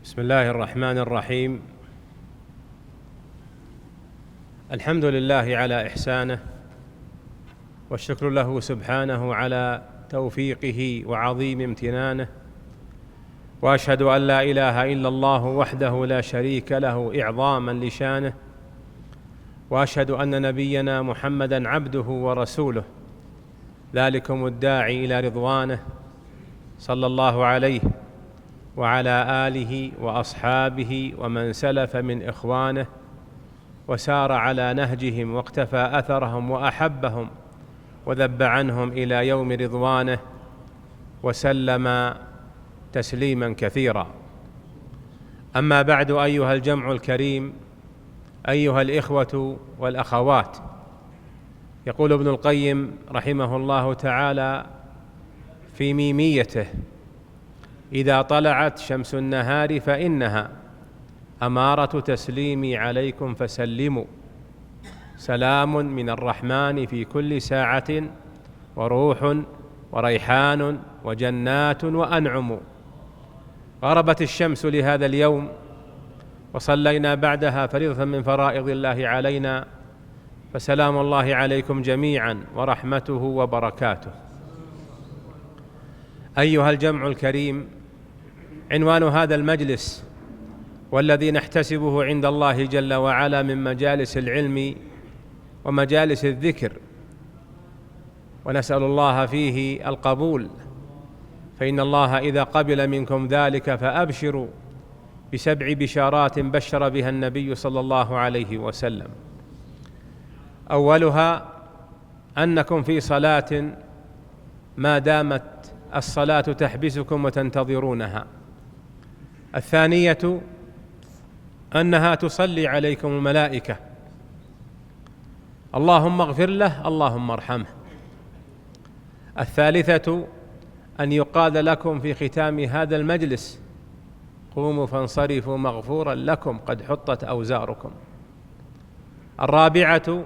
بسم الله الرحمن الرحيم. الحمد لله على إحسانه، والشكر له سبحانه على توفيقه وعظيم امتنانه، وأشهد أن لا إله إلا الله وحده لا شريك له إعظاما لشانه، وأشهد أن نبينا محمدًا عبده ورسوله، ذلكم الداعي إلى رضوانه، صلى الله عليه وعلى آله وأصحابه ومن سلف من إخوانه وسار على نهجهم واقتفى أثرهم وأحبهم وذب عنهم إلى يوم رضوانه، وسلم تسليما كثيرا. أما بعد، أيها الجمع الكريم، أيها الإخوة والأخوات، يقول ابن القيم رحمه الله تعالى في ميميته: إذا طلعت شمس النهار فإنها أمارة تسليمي عليكم فسلموا، سلام من الرحمن في كل ساعة، وروح وريحان وجنات وأنعم. غربت الشمس لهذا اليوم، وصلينا بعدها فريضة من فرائض الله علينا، فسلام الله عليكم جميعا ورحمته وبركاته. أيها الجمع الكريم، عنوان هذا المجلس والذي نحتسبه عند الله جل وعلا من مجالس العلم ومجالس الذكر، ونسأل الله فيه القبول، فإن الله إذا قبل منكم ذلك فأبشروا ب7 بشارات بشر بها النبي صلى الله عليه وسلم. أولها أنكم في صلاة ما دامت الصلاة تحبسكم وتنتظرونها. الثانية أنها تصلي عليكم الملائكة، اللهم اغفر له اللهم ارحمه. الثالثة أن يقال لكم في ختام هذا المجلس: قوموا فانصرفوا مغفورا لكم قد حطت أوزاركم. الرابعة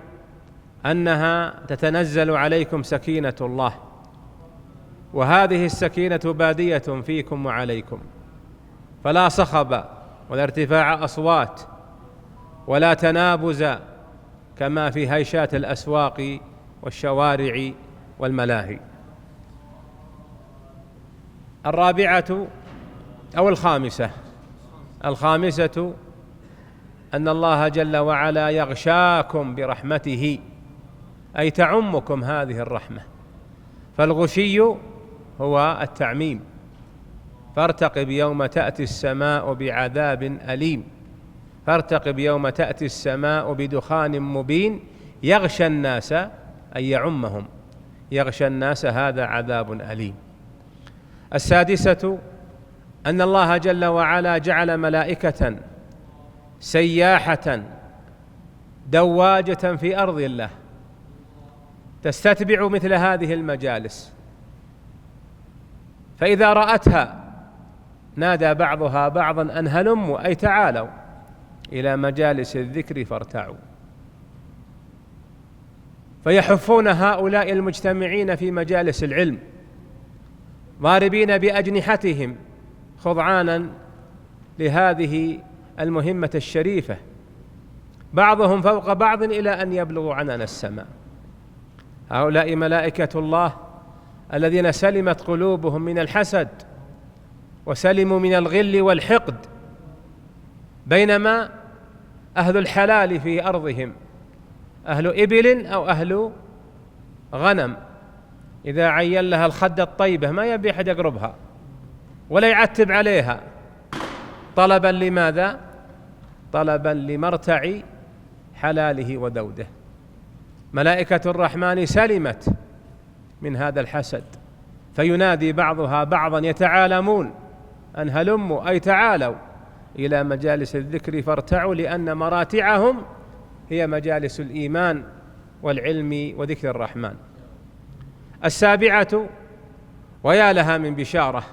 أنها تتنزل عليكم سكينة الله، وهذه السكينة بادية فيكم وعليكم، فلا صخب ولا ارتفاع أصوات ولا تنابز كما في هيشات الأسواق والشوارع والملاهي. الخامسة أن الله جل وعلا يغشاكم برحمته، أي تعمكم هذه الرحمة، فالغشي هو التعميم. فارتقب يوم تأتي السماء بعذاب أليم، فارتقب يوم تأتي السماء بدخان مبين يغشى الناس، أي يعمهم، يغشى الناس، هذا عذاب أليم. السادسة أن الله جل وعلا جعل ملائكة سياحة دواجة في أرض الله تستتبع مثل هذه المجالس، فإذا رأتها نادى بعضها بعضا أن هلموا، أي تعالوا إلى مجالس الذكر فارتعوا، فيحفون هؤلاء المجتمعين في مجالس العلم ضاربين بأجنحتهم خضعانا لهذه المهمة الشريفة، بعضهم فوق بعض إلى أن يبلغوا عنان السماء. هؤلاء ملائكة الله الذين سلمت قلوبهم من الحسد وسلموا من الغل والحقد، بينما أهل الحلال في أرضهم أهل إبل أو أهل غنم، إذا عين لها الخدة الطيبة ما يبي أحد يقربها ولا يعتب عليها، طلبا لماذا؟ طلبا لمرتع حلاله ودوده. ملائكة الرحمن سلمت من هذا الحسد، فينادي بعضها بعضا يتعالمون أن هلموا، أي تعالوا إلى مجالس الذكر فارتعوا، لأن مراتعهم هي مجالس الإيمان والعلم وذكر الرحمن. السابعة، ويا لها من بشارة،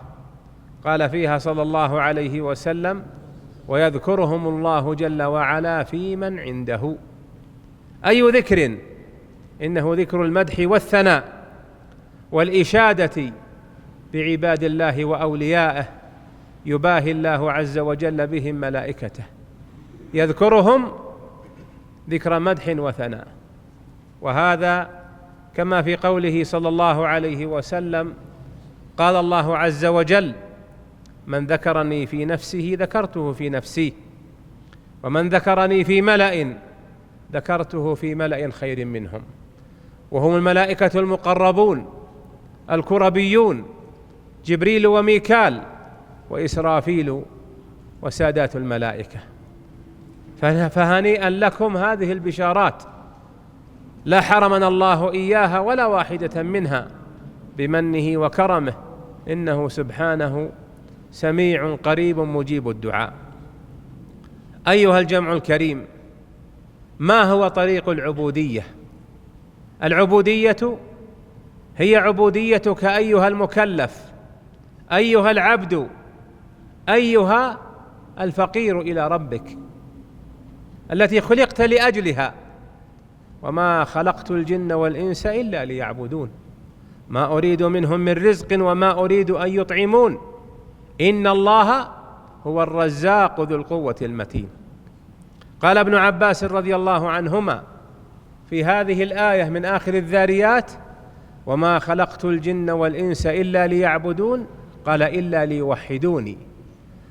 قال فيها صلى الله عليه وسلم: ويذكرهم الله جل وعلا في من عنده. أي ذكر؟ إنه ذكر المدح والثناء والإشادة بعباد الله وأوليائه، يباهي الله عز وجل بهم ملائكته، يذكرهم ذكر مدح وثناء. وهذا كما في قوله صلى الله عليه وسلم: قال الله عز وجل: من ذكرني في نفسه ذكرته في نفسي، ومن ذكرني في ملأ ذكرته في ملأ خير منهم. وهم الملائكة المقربون الكربيون، جبريل وميكال وإسرافيل وسادات الملائكة. فهنيئا لكم هذه البشارات، لا حرمنا الله إياها ولا واحدة منها بمنه وكرمه، إنه سبحانه سميع قريب مجيب الدعاء. أيها الجمع الكريم، ما هو طريق العبودية؟ العبودية هي عبوديتك أيها المكلف، أيها العبد، أيها الفقير إلى ربك، التي خلقت لأجلها. وما خلقت الجن والإنس إلا ليعبدون، ما أريد منهم من رزق وما أريد أن يطعمون، إن الله هو الرزاق ذو القوة المتين. قال ابن عباس رضي الله عنهما في هذه الآية من آخر الذاريات: وما خلقت الجن والإنس إلا ليعبدون، قال: إلا ليوحدوني.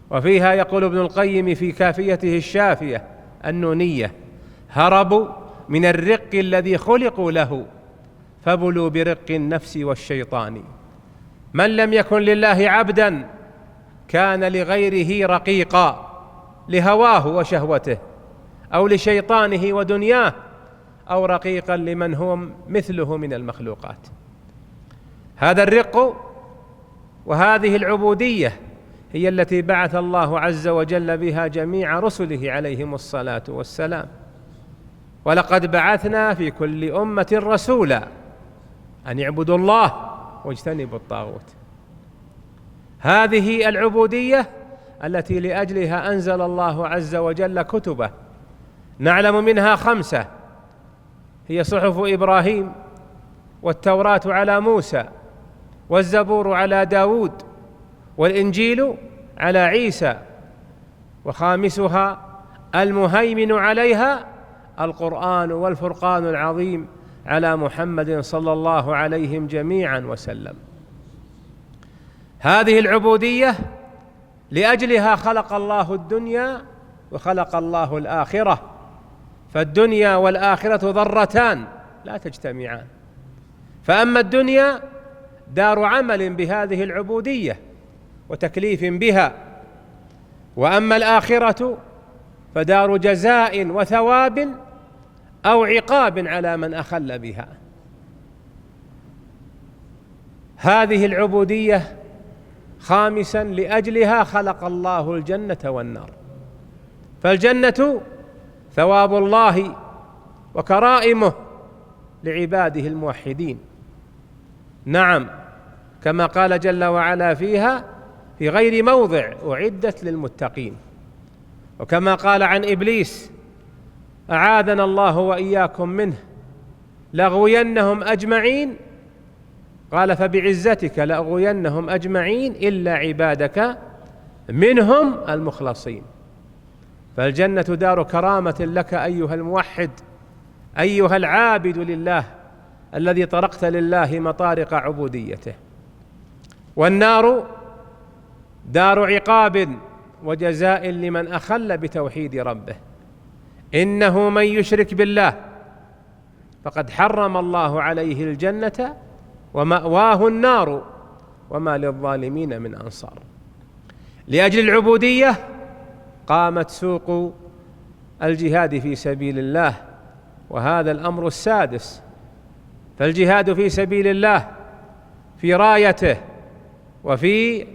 وفيها يقول ابن القيم في كافيته الشافية النونية: هربوا من الرق الذي خلقوا له، فبلوا برق النفس والشيطان. من لم يكن لله عبدا كان لغيره رقيقا، لهواه وشهوته، أو لشيطانه ودنياه، أو رقيقا لمن هو مثله من المخلوقات. هذا الرق وهذه العبودية هي التي بعث الله عز وجل بها جميع رسله عليهم الصلاة والسلام. ولقد بعثنا في كل أمة رسولا أن يعبدوا الله واجتنبوا الطاغوت. هذه العبودية التي لأجلها أنزل الله عز وجل كتبه، نعلم منها 5: هي صحف إبراهيم، والتوراة على موسى، والزبور على داود، والإنجيل على عيسى، وخامسها المهيمن عليها القرآن والفرقان العظيم على محمد صلى الله عليهم جميعا وسلم. هذه العبودية لأجلها خلق الله الدنيا وخلق الله الآخرة، فالدنيا والآخرة ضرتان لا تجتمعان. فأما الدنيا دار عمل بهذه العبودية وتكليف بها، وأما الآخرة فدار جزاء وثواب أو عقاب على من أخل بها. هذه العبودية خامسا لأجلها خلق الله الجنة والنار. فالجنة ثواب الله وكرائمه لعباده الموحدين، نعم، كما قال جل وعلا فيها في غير موضع: أعدت للمتقين. وكما قال عن إبليس: أعاذنا الله وإياكم منه، لأغوينهم أجمعين، قال: فبعزتك لأغوينهم أجمعين إلا عبادك منهم المخلصين. فالجنة دار كرامة لك أيها الموحد، أيها العابد لله الذي طرقت لله مطارق عبوديته. والنار دار عقاب وجزاء لمن أخل بتوحيد ربه. إنه من يشرك بالله فقد حرم الله عليه الجنة ومأواه النار وما للظالمين من أنصار. لأجل العبودية قامت سوق الجهاد في سبيل الله، وهذا الأمر السادس. فالجهاد في سبيل الله في رايته وفي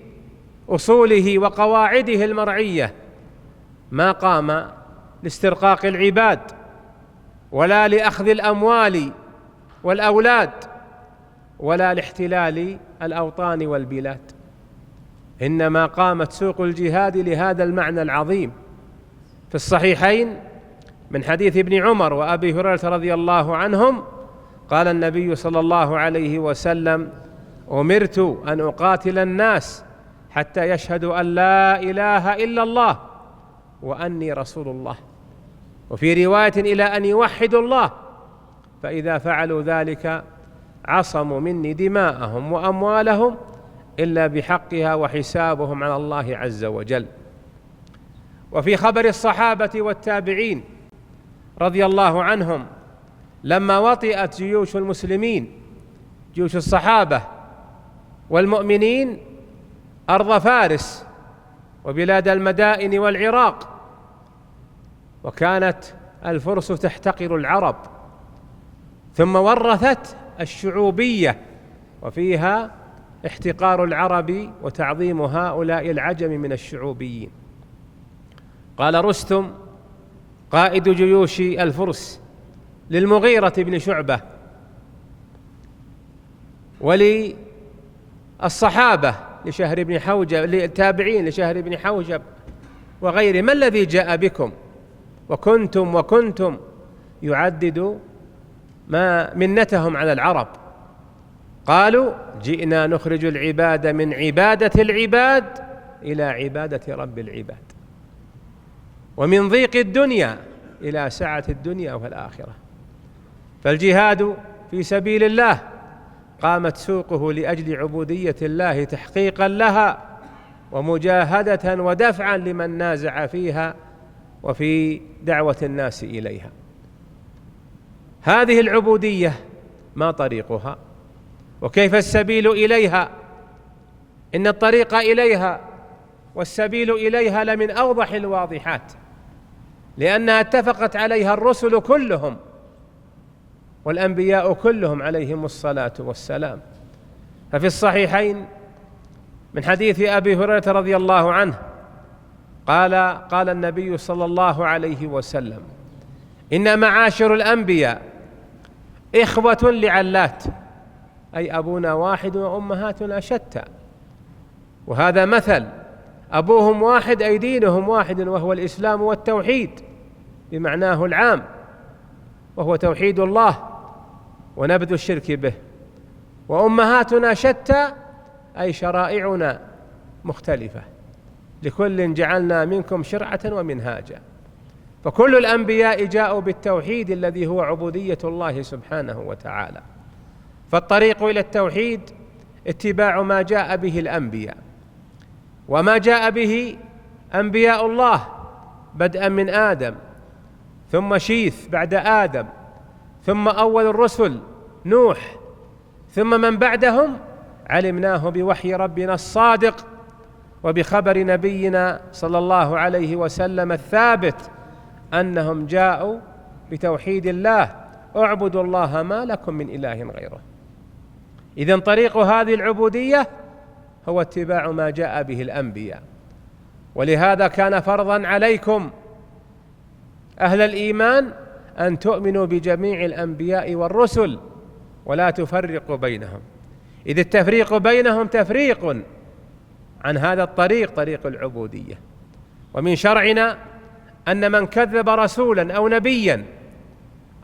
أصوله وقواعده المرعية ما قام لاسترقاق العباد ولا لأخذ الأموال والأولاد ولا لاحتلال الأوطان والبلاد، إنما قامت سوق الجهاد لهذا المعنى العظيم. في الصحيحين من حديث ابن عمر وأبي هريرة رضي الله عنهم قال النبي صلى الله عليه وسلم: أمرت أن أقاتل الناس حتى يشهدوا أن لا إله إلا الله وأني رسول الله، وفي رواية إلى أن يوحدوا الله، فإذا فعلوا ذلك عصموا مني دماءهم وأموالهم إلا بحقها وحسابهم على الله عز وجل. وفي خبر الصحابة والتابعين رضي الله عنهم لما وطئت جيوش المسلمين، جيوش الصحابة والمؤمنين، أرض فارس وبلاد المدائن والعراق، وكانت الفرس تحتقر العرب، ثم ورثت الشعوبية وفيها احتقار العرب وتعظيم هؤلاء العجم من الشعوبيين. قال رستم قائد جيوش الفرس للمغيرة بن شعبة وللصحابة لشهر بن حوجب، للتابعين لشهر بن حوجب وغيره: ما الذي جاء بكم وكنتم يعدد ما منتهم على العرب؟ قالوا: جئنا نخرج العباد من عبادة العباد إلى عبادة رب العباد، ومن ضيق الدنيا إلى سعة الدنيا والآخرة. فالجهاد في سبيل الله قامت سوقه لأجل عبودية الله تحقيقا لها ومجاهدة ودفعا لمن نازع فيها وفي دعوة الناس إليها. هذه العبودية ما طريقها وكيف السبيل إليها؟ إن الطريق إليها والسبيل إليها لمن أوضح الواضحات، لأنها اتفقت عليها الرسل كلهم والأنبياء كلهم عليهم الصلاة والسلام. ففي الصحيحين من حديث أبي هريرة رضي الله عنه قال النبي صلى الله عليه وسلم: إن معاشر الأنبياء إخوة لعلات، أي أبونا واحد وأمهاتنا شتى. وهذا مثل، أبوهم واحد أي دينهم واحد، وهو الإسلام والتوحيد بمعناه العام، وهو توحيد الله ونبذ الشرك به. وأمهاتنا شتى أي شرائعنا مختلفة، لكل جعلنا منكم شرعة ومنهاجا. فكل الأنبياء جاءوا بالتوحيد الذي هو عبودية الله سبحانه وتعالى. فالطريق إلى التوحيد اتباع ما جاء به الأنبياء، وما جاء به أنبياء الله بدءا من آدم، ثم شيث بعد آدم، ثم أول الرسل نوح، ثم من بعدهم علمناه بوحي ربنا الصادق وبخبر نبينا صلى الله عليه وسلم الثابت أنهم جاءوا بتوحيد الله: اعبدوا الله ما لكم من إله غيره. إذن طريق هذه العبودية هو اتباع ما جاء به الأنبياء. ولهذا كان فرضا عليكم أهل الإيمان أن تؤمنوا بجميع الأنبياء والرسل ولا تفرقوا بينهم، إذ التفريق بينهم تفريق عن هذا الطريق، طريق العبودية. ومن شرعنا أن من كذب رسولا أو نبيا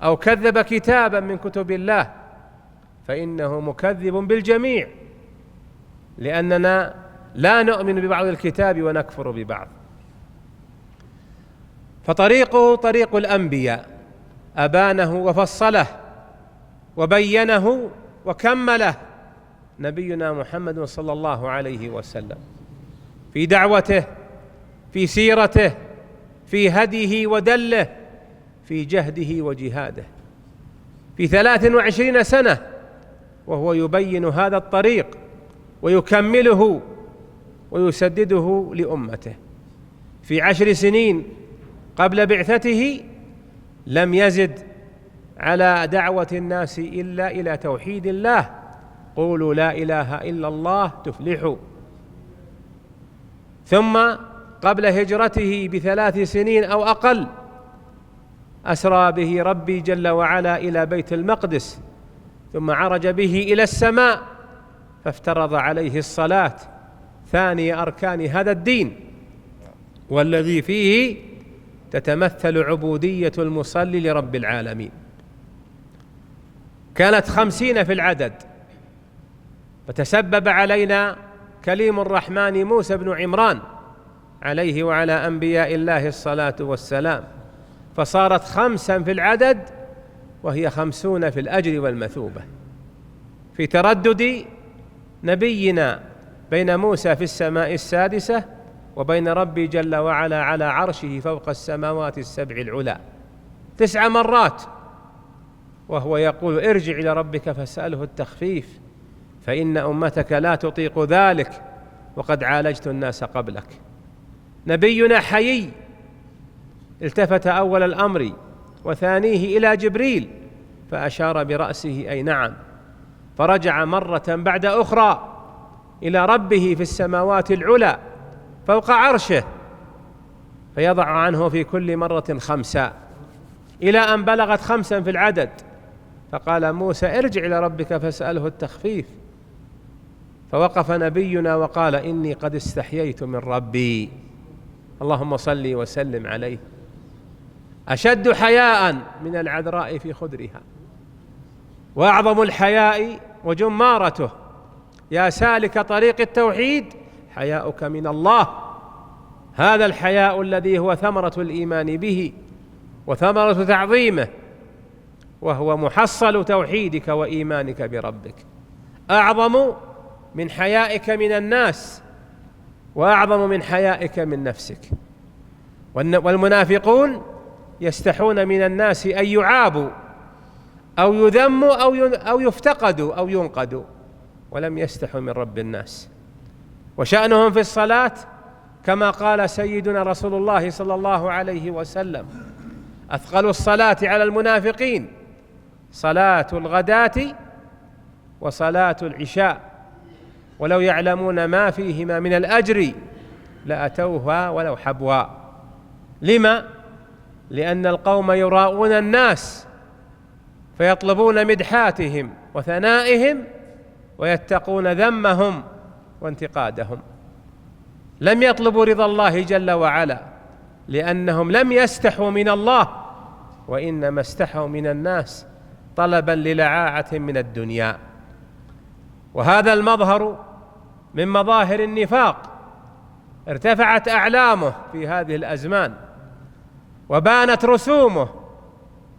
أو كذب كتابا من كتب الله فإنه مكذب بالجميع، لأننا لا نؤمن ببعض الكتاب ونكفر ببعض. فطريقه طريق الأنبياء، أبانه وفصله وبينه وكمله نبينا محمد صلى الله عليه وسلم في دعوته، في سيرته، في هديه ودله، في جهده وجهاده، في 23 سنة وهو يبين هذا الطريق ويكمله ويسدده لأمته. في 10 سنين قبل بعثته لم يزد على دعوة الناس إلا إلى توحيد الله: قولوا لا إله إلا الله تفلحوا. ثم قبل هجرته ب3 سنين أو أقل أسرى به ربي جل وعلا إلى بيت المقدس، ثم عرج به إلى السماء فافترض عليه الصلاة، ثاني أركان هذا الدين، والذي فيه تتمثل عبودية المصلي لرب العالمين. كانت 50 في العدد، فتسبب علينا كليم الرحمن موسى بن عمران عليه وعلى أنبياء الله الصلاة والسلام، فصارت 5 في العدد وهي 50 في الأجر والمثوبة، في تردد نبينا بين موسى في السماء السادسة وبين ربي جل وعلا على عرشه فوق السماوات السبع العلى 9 مرات، وهو يقول ارجع إلى ربك فاسأله التخفيف فإن أمتك لا تطيق ذلك وقد عالجت الناس قبلك. نبينا حيي التفت أول الأمر وثانيه إلى جبريل فأشار برأسه أي نعم، فرجع مرة بعد أخرى إلى ربه في السماوات العلى فوق عرشه فيضع عنه في كل مرة 5 إلى أن بلغت 5 في العدد، فقال موسى ارجع إلى ربك فاسأله التخفيف، فوقف نبينا وقال إني قد استحييت من ربي، اللهم صل وسلم عليه. أشد حياء من العذراء في خدرها، وأعظم الحياء وجمارته يا سالك طريق التوحيد حياؤك من الله، هذا الحياء الذي هو ثمرة الإيمان به وثمرة تعظيمه، وهو محصل توحيدك وإيمانك بربك، أعظم من حيائك من الناس وأعظم من حيائك من نفسك. والمنافقون يستحون من الناس أن يعابوا أو يذموا أو يفتقدوا أو ينقدوا، ولم يستحوا من رب الناس. وشأنهم في الصلاة كما قال سيدنا رسول الله صلى الله عليه وسلم أثقل الصلاة على المنافقين صلاة الغداة وصلاة العشاء، ولو يعلمون ما فيهما من الأجر لأتوها ولو حبوا. لما؟ لأن القوم يراؤون الناس فيطلبون مدحاتهم وثنائهم ويتقون ذمهم وانتقادهم، لم يطلبوا رضا الله جل وعلا لأنهم لم يستحوا من الله، وإنما استحوا من الناس طلبا للعاعة من الدنيا. وهذا المظهر من مظاهر النفاق ارتفعت أعلامه في هذه الأزمان وبانت رسومه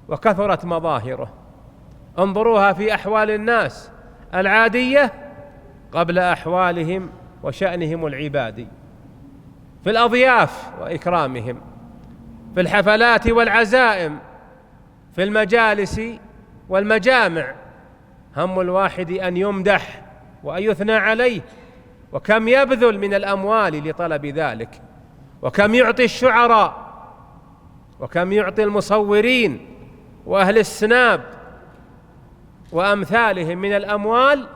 وكثرت مظاهره. انظروها في أحوال الناس العادية قبل أحوالهم وشأنهم العبادي، في الأضياف وإكرامهم، في الحفلات والعزائم، في المجالس والمجامع، هم الواحد أن يمدح وأن يثنى عليه، وكم يبذل من الأموال لطلب ذلك، وكم يعطي الشعراء، وكم يعطي المصورين وأهل السناب وأمثالهم من الأموال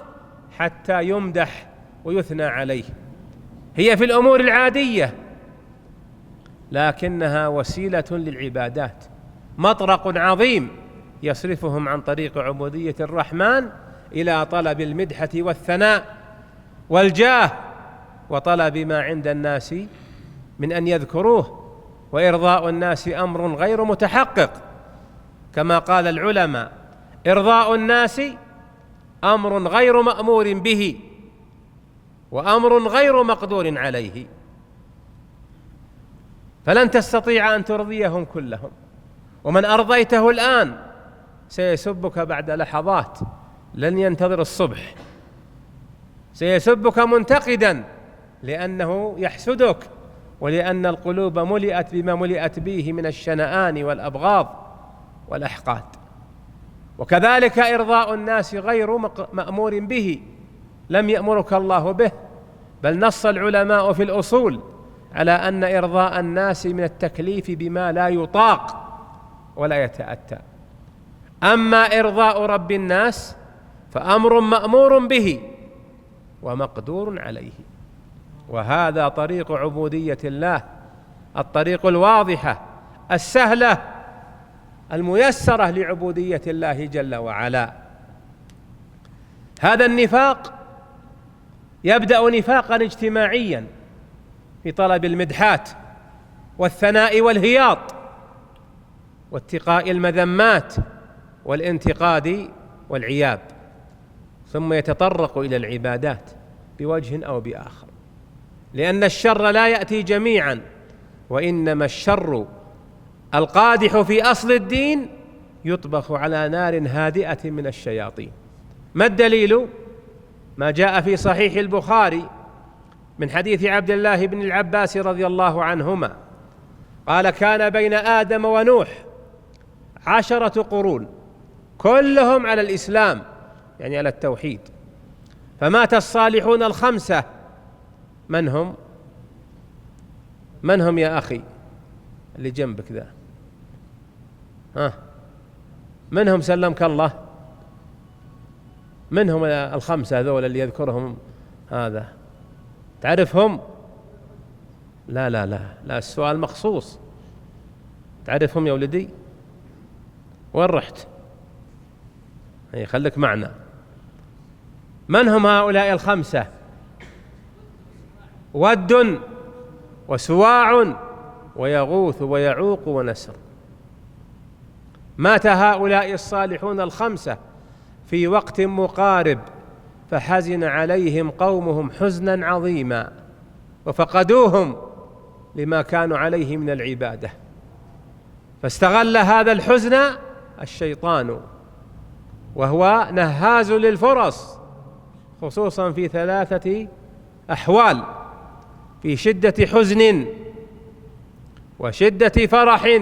حتى يمدح ويثنى عليه. هي في الأمور العادية لكنها وسيلة للعبادات، مطرق عظيم يصرفهم عن طريق عبودية الرحمن إلى طلب المدحة والثناء والجاه وطلب ما عند الناس من أن يذكروه، وإرضاء الناس أمر غير متحقق، كما قال العلماء إرضاء الناس أمر غير مأمور به وأمر غير مقدور عليه، فلن تستطيع أن ترضيهم كلهم، ومن أرضيته الآن سيسبك بعد لحظات، لن ينتظر الصبح، سيسبك منتقدا لأنه يحسدك، ولأن القلوب ملئت بما ملئت به من الشنآن والأبغاض والأحقاد. وكذلك إرضاء الناس غير مأمور به، لم يأمرك الله به، بل نص العلماء في الأصول على أن إرضاء الناس من التكليف بما لا يطاق ولا يتأتى. أما إرضاء رب الناس فأمر مأمور به ومقدور عليه، وهذا طريق عبودية الله، الطريق الواضحة السهلة الميسرة لعبودية الله جل وعلا. هذا النفاق يبدأ نفاقا اجتماعيا في طلب المدحات والثناء والهياط واتقاء المذمات والانتقاد والعياب، ثم يتطرق إلى العبادات بوجه أو بآخر. لأن الشر لا يأتي جميعا، وإنما الشر القادح في أصل الدين يطبخ على نار هادئة من الشياطين. ما الدليل؟ ما جاء في صحيح البخاري من حديث عبد الله بن العباس رضي الله عنهما قال: كان بين آدم ونوح 10 قرون كلهم على الإسلام، يعني على التوحيد، فمات الصالحون 5. من هم؟ من هم يا أخي اللي جنبك ذا؟ من هم سلمك الله؟ من هم 5 هذول اللي يذكرهم هذا؟ تعرفهم؟ لا لا لا لا، السؤال مخصوص. تعرفهم يا ولدي؟ وين رحت؟ خليك معنا. من هم هؤلاء 5؟ ود وسواع ويغوث ويعوق ونسر. مات هؤلاء الصالحون 5 في وقت مقارب، فحزن عليهم قومهم حزنا عظيما، وفقدوهم لما كانوا عليه من العبادة، فاستغل هذا الحزن الشيطان، وهو نهاز للفرص، خصوصا في 3 أحوال: في شدة حزن، وشدة فرح،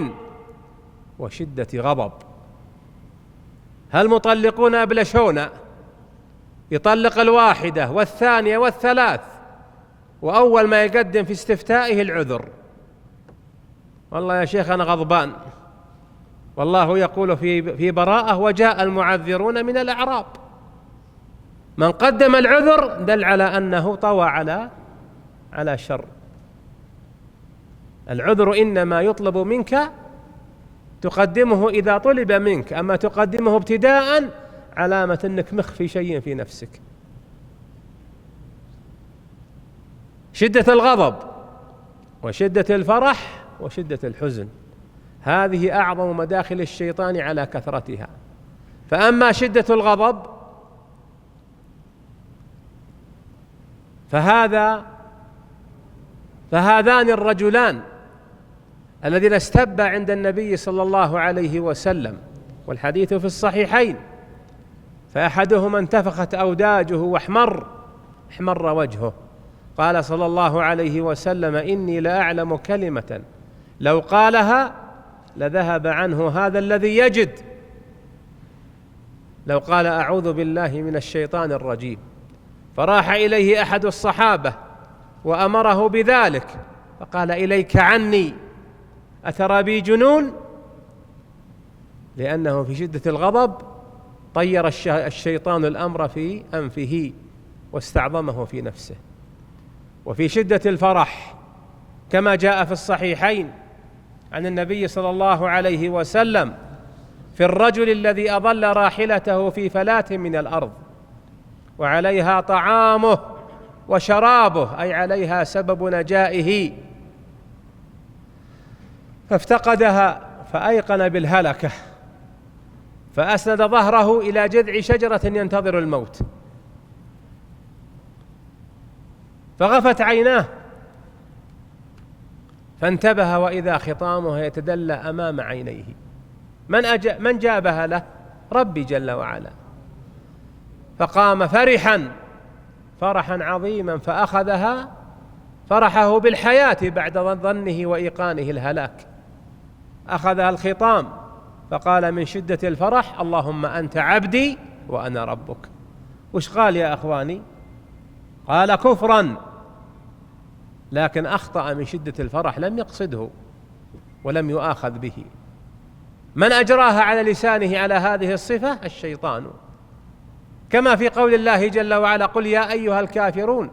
وشدة غضب. هالمطلقون أبلشون، يطلق 1 والثانية والثلاث، وأول ما يقدم في استفتائه العذر: والله يا شيخ أنا غضبان. والله يقول في براءة: وجاء المعذرون من الأعراب. من قدم العذر دل على أنه طوى على شر. العذر إنما يطلب منك، تقدمه إذا طلب منك، أما تقدمه ابتداء علامة أنك مخفي شيء في نفسك. شدة الغضب وشدة الفرح وشدة الحزن، هذه أعظم مداخل الشيطان على كثرتها. فأما شدة الغضب فهذان الرجلان الذين استبا عند النبي صلى الله عليه وسلم، والحديث في الصحيحين، فأحدهما انتفخت أوداجه واحمر وجهه، قال صلى الله عليه وسلم: إني لأعلم كلمة لو قالها لذهب عنه هذا الذي يجد. لو قال: أعوذ بالله من الشيطان الرجيم، فراح إليه أحد الصحابة وأمره بذلك، فقال: إليك عني، أترى بي جنون؟ لأنه في شدة الغضب طير الشيطان الأمر في أنفه واستعظمه في نفسه. وفي شدة الفرح كما جاء في الصحيحين عن النبي صلى الله عليه وسلم في الرجل الذي أضل راحلته في فلاة من الأرض، وعليها طعامه وشرابه، أي عليها سبب نجائه، فافتقدها فأيقن بالهلكة، فأسند ظهره إلى جذع شجرة ينتظر الموت، فغفت عيناه، فانتبه وإذا خطامها يتدلى أمام عينيه. من جابها له؟ ربي جل وعلا. فقام فرحا عظيما، فأخذها فرحه بالحياة بعد ظنه وإيقانه الهلاك، أخذها الخطام، فقال من شدة الفرح: اللهم أنت عبدي وأنا ربك. وش قال يا أخواني؟ قال كفرا، لكن أخطأ من شدة الفرح، لم يقصده ولم يؤاخذ به. من أجراها على لسانه على هذه الصفة؟ الشيطان، كما في قول الله جل وعلا: قل يا أيها الكافرون.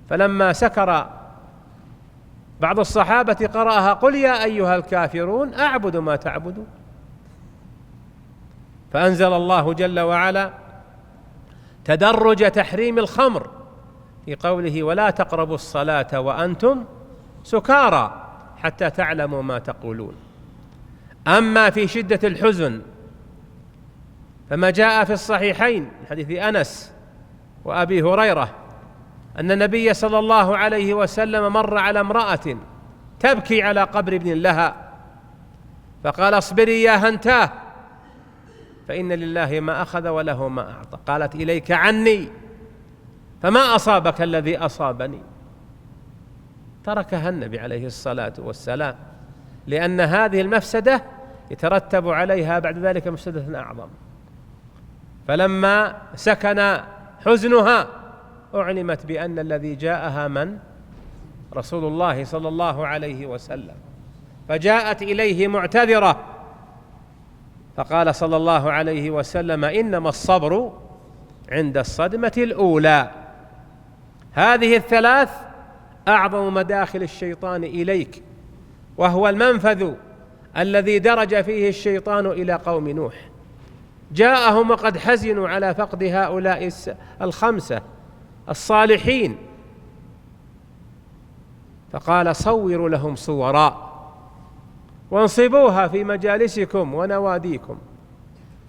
فلما سكر بعض الصحابة قرأها: قل يا أيها الكافرون أعبد ما تعبدون. فأنزل الله جل وعلا تدرج تحريم الخمر في قوله: ولا تقربوا الصلاة وأنتم سكارى حتى تعلموا ما تقولون. أما في شدة الحزن فما جاء في الصحيحين من حديث أنس وأبي هريرة أن النبي صلى الله عليه وسلم مر على امرأة تبكي على قبر ابن لها، فقال: اصبري يا هنتاه، فإن لله ما أخذ وله ما أعطى. قالت: إليك عني، فما أصابك الذي أصابني. تركها النبي عليه الصلاة والسلام، لأن هذه المفسدة يترتب عليها بعد ذلك مفسدة أعظم. فلما سكن حزنها أعلمت بأن الذي جاءها من؟ رسول الله صلى الله عليه وسلم، فجاءت إليه معتذرة، فقال صلى الله عليه وسلم: إنما الصبر عند الصدمة الأولى. هذه الثلاث أعظم مداخل الشيطان إليك، وهو المنفذ الذي درج فيه الشيطان إلى قوم نوح. جاءهم وقد حزنوا على فقد هؤلاء الخمسة الصالحين، فقال: صوروا لهم صورا وانصبوها في مجالسكم ونواديكم،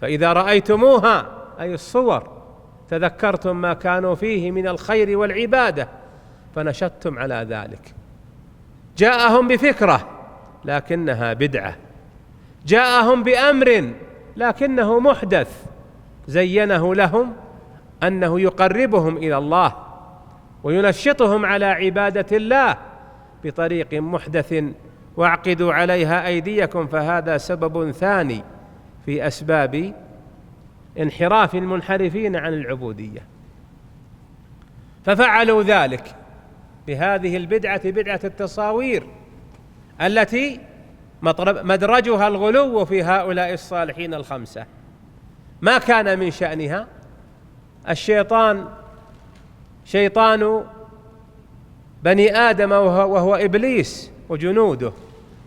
فإذا رأيتموها، أي الصور، تذكرتم ما كانوا فيه من الخير والعبادة فنشدتم على ذلك. جاءهم بفكرة لكنها بدعة، جاءهم بأمر لكنه محدث، زينه لهم أنه يقربهم إلى الله وينشطهم على عبادة الله بطريق محدث، واعقدوا عليها أيديكم، فهذا سبب ثاني في أسباب انحراف المنحرفين عن العبودية. ففعلوا ذلك بهذه البدعة، بدعة التصاوير، التي مدرجها الغلو في هؤلاء الصالحين الخمسة. ما كان من شأنها؟ الشيطان شيطان بني آدم وهو إبليس وجنوده،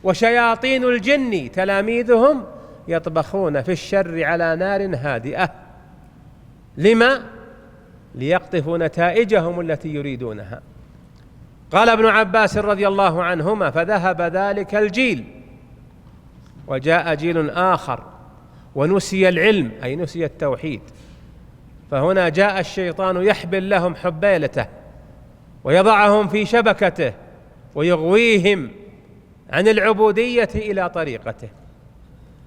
وشياطين الجن تلاميذهم يطبخون في الشر على نار هادئة. لما؟ ليقطفوا نتائجهم التي يريدونها. قال ابن عباس رضي الله عنهما: فذهب ذلك الجيل وجاء جيل آخر ونسي العلم، أي نسي التوحيد. فهنا جاء الشيطان يحبل لهم حبيلته ويضعهم في شبكته ويغويهم عن العبودية إلى طريقته،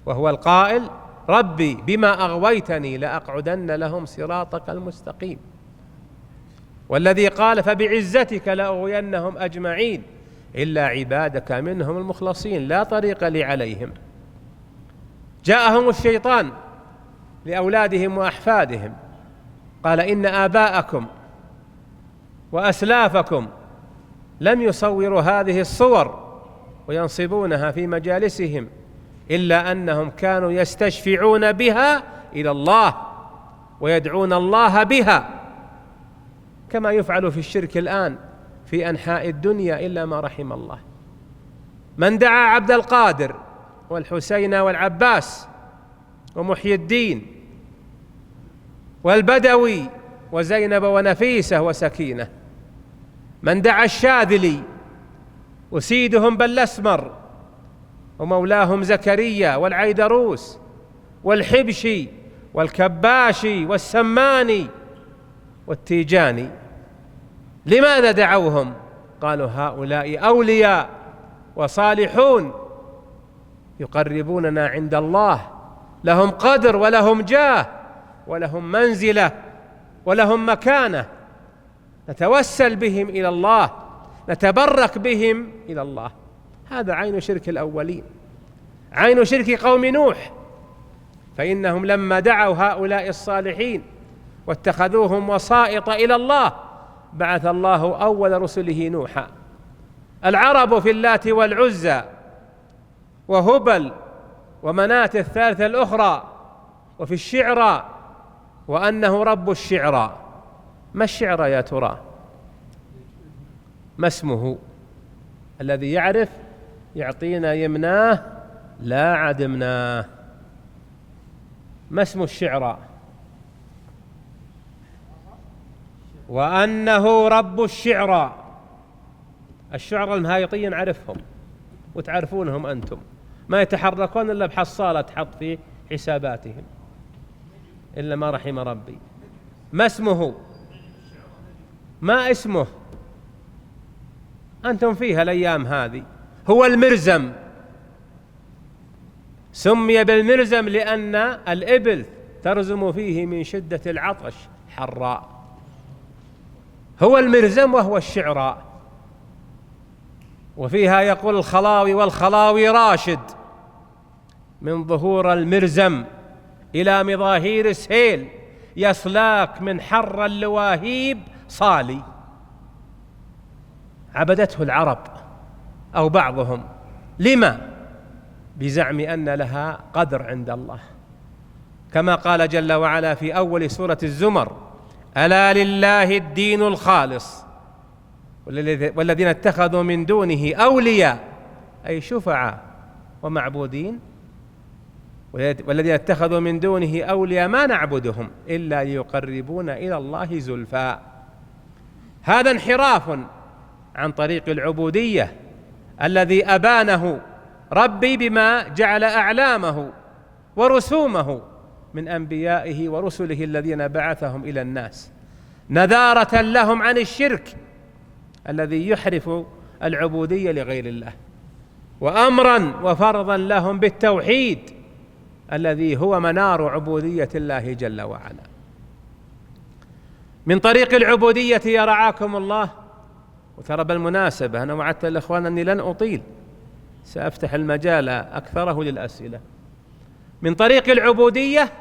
وهو القائل: ربي بما أغويتني لأقعدن لهم صراطك المستقيم، والذي قال: فبعزتك لأغوينهم أجمعين إلا عبادك منهم المخلصين لا طريق لي عليهم. جاءهم الشيطان لأولادهم وأحفادهم، قال: إن آباءكم وأسلافكم لم يصوروا هذه الصور وينصبونها في مجالسهم، إلا أنهم كانوا يستشفعون بها إلى الله ويدعون الله بها، كما يفعل في الشرك الآن في أنحاء الدنيا إلا ما رحم الله. من دعا عبد القادر والحسين والعباس ومحيي الدين والبدوي وزينب ونفيسة وسكينة، من دعا الشاذلي وسيدهم بالأسمر ومولاهم زكريا والعيدروس والحبشي والكباشي والسماني والتيجاني، لماذا دعوهم؟ قالوا: هؤلاء أولياء وصالحون يقربوننا عند الله، لهم قدر ولهم جاه ولهم منزلة ولهم مكانة، نتوسل بهم إلى الله، نتبرك بهم إلى الله. هذا عين شرك الأولين، عين شرك قوم نوح. فإنهم لما دعوا هؤلاء الصالحين واتخذوهم وسائط إلى الله بعث الله أول رسله نوحا. العرب في اللات والعزى وهبل ومناة الثالثة الأخرى وفي الشعرى، وأنه رب الشعرى. ما الشعرى يا ترى؟ ما اسمه؟ الذي يعرف يعطينا يمناه لا عدمناه. ما اسم الشعرى؟ وأنه رب الشعرى. الشعراء المهايطين نعرفهم وتعرفونهم أنتم، ما يتحركون إلا بحصالة تحط في حساباتهم إلا ما رحم ربي. ما اسمه؟ ما اسمه أنتم فيها الأيام هذه، هو المرزم. سمي بالمرزم لأن الإبل ترزم فيه من شدة العطش حراء. هو المرزم وهو الشعراء. وفيها يقول الخلاوي: والخلاوي راشد من ظهور المرزم إلى مظاهير السيل، يصلاك من حر اللواهيب صالي. عبدته العرب أو بعضهم، لما؟ بزعم أن لها قدر عند الله، كما قال جل وعلا في أول سورة الزمر: ألا لله الدين الخالص والذين اتخذوا من دونه أولياء، أي شفعاء ومعبودين، والذين اتخذوا من دونه أولياء ما نعبدهم إلا ليقربونا إلى الله زلفى. هذا انحراف عن طريق العبودية الذي أبانه ربي بما جعل أعلامه ورسومه من أنبيائه ورسله الذين بعثهم إلى الناس، نذارة لهم عن الشرك الذي يحرف العبودية لغير الله، وأمرا وفرضا لهم بالتوحيد الذي هو منار عبودية الله جل وعلا. من طريق العبودية يا رعاكم الله، وترى بالمناسبة أنا وعدت الإخوان أني لن أطيل، سأفتح المجال أكثره للأسئلة. من طريق العبودية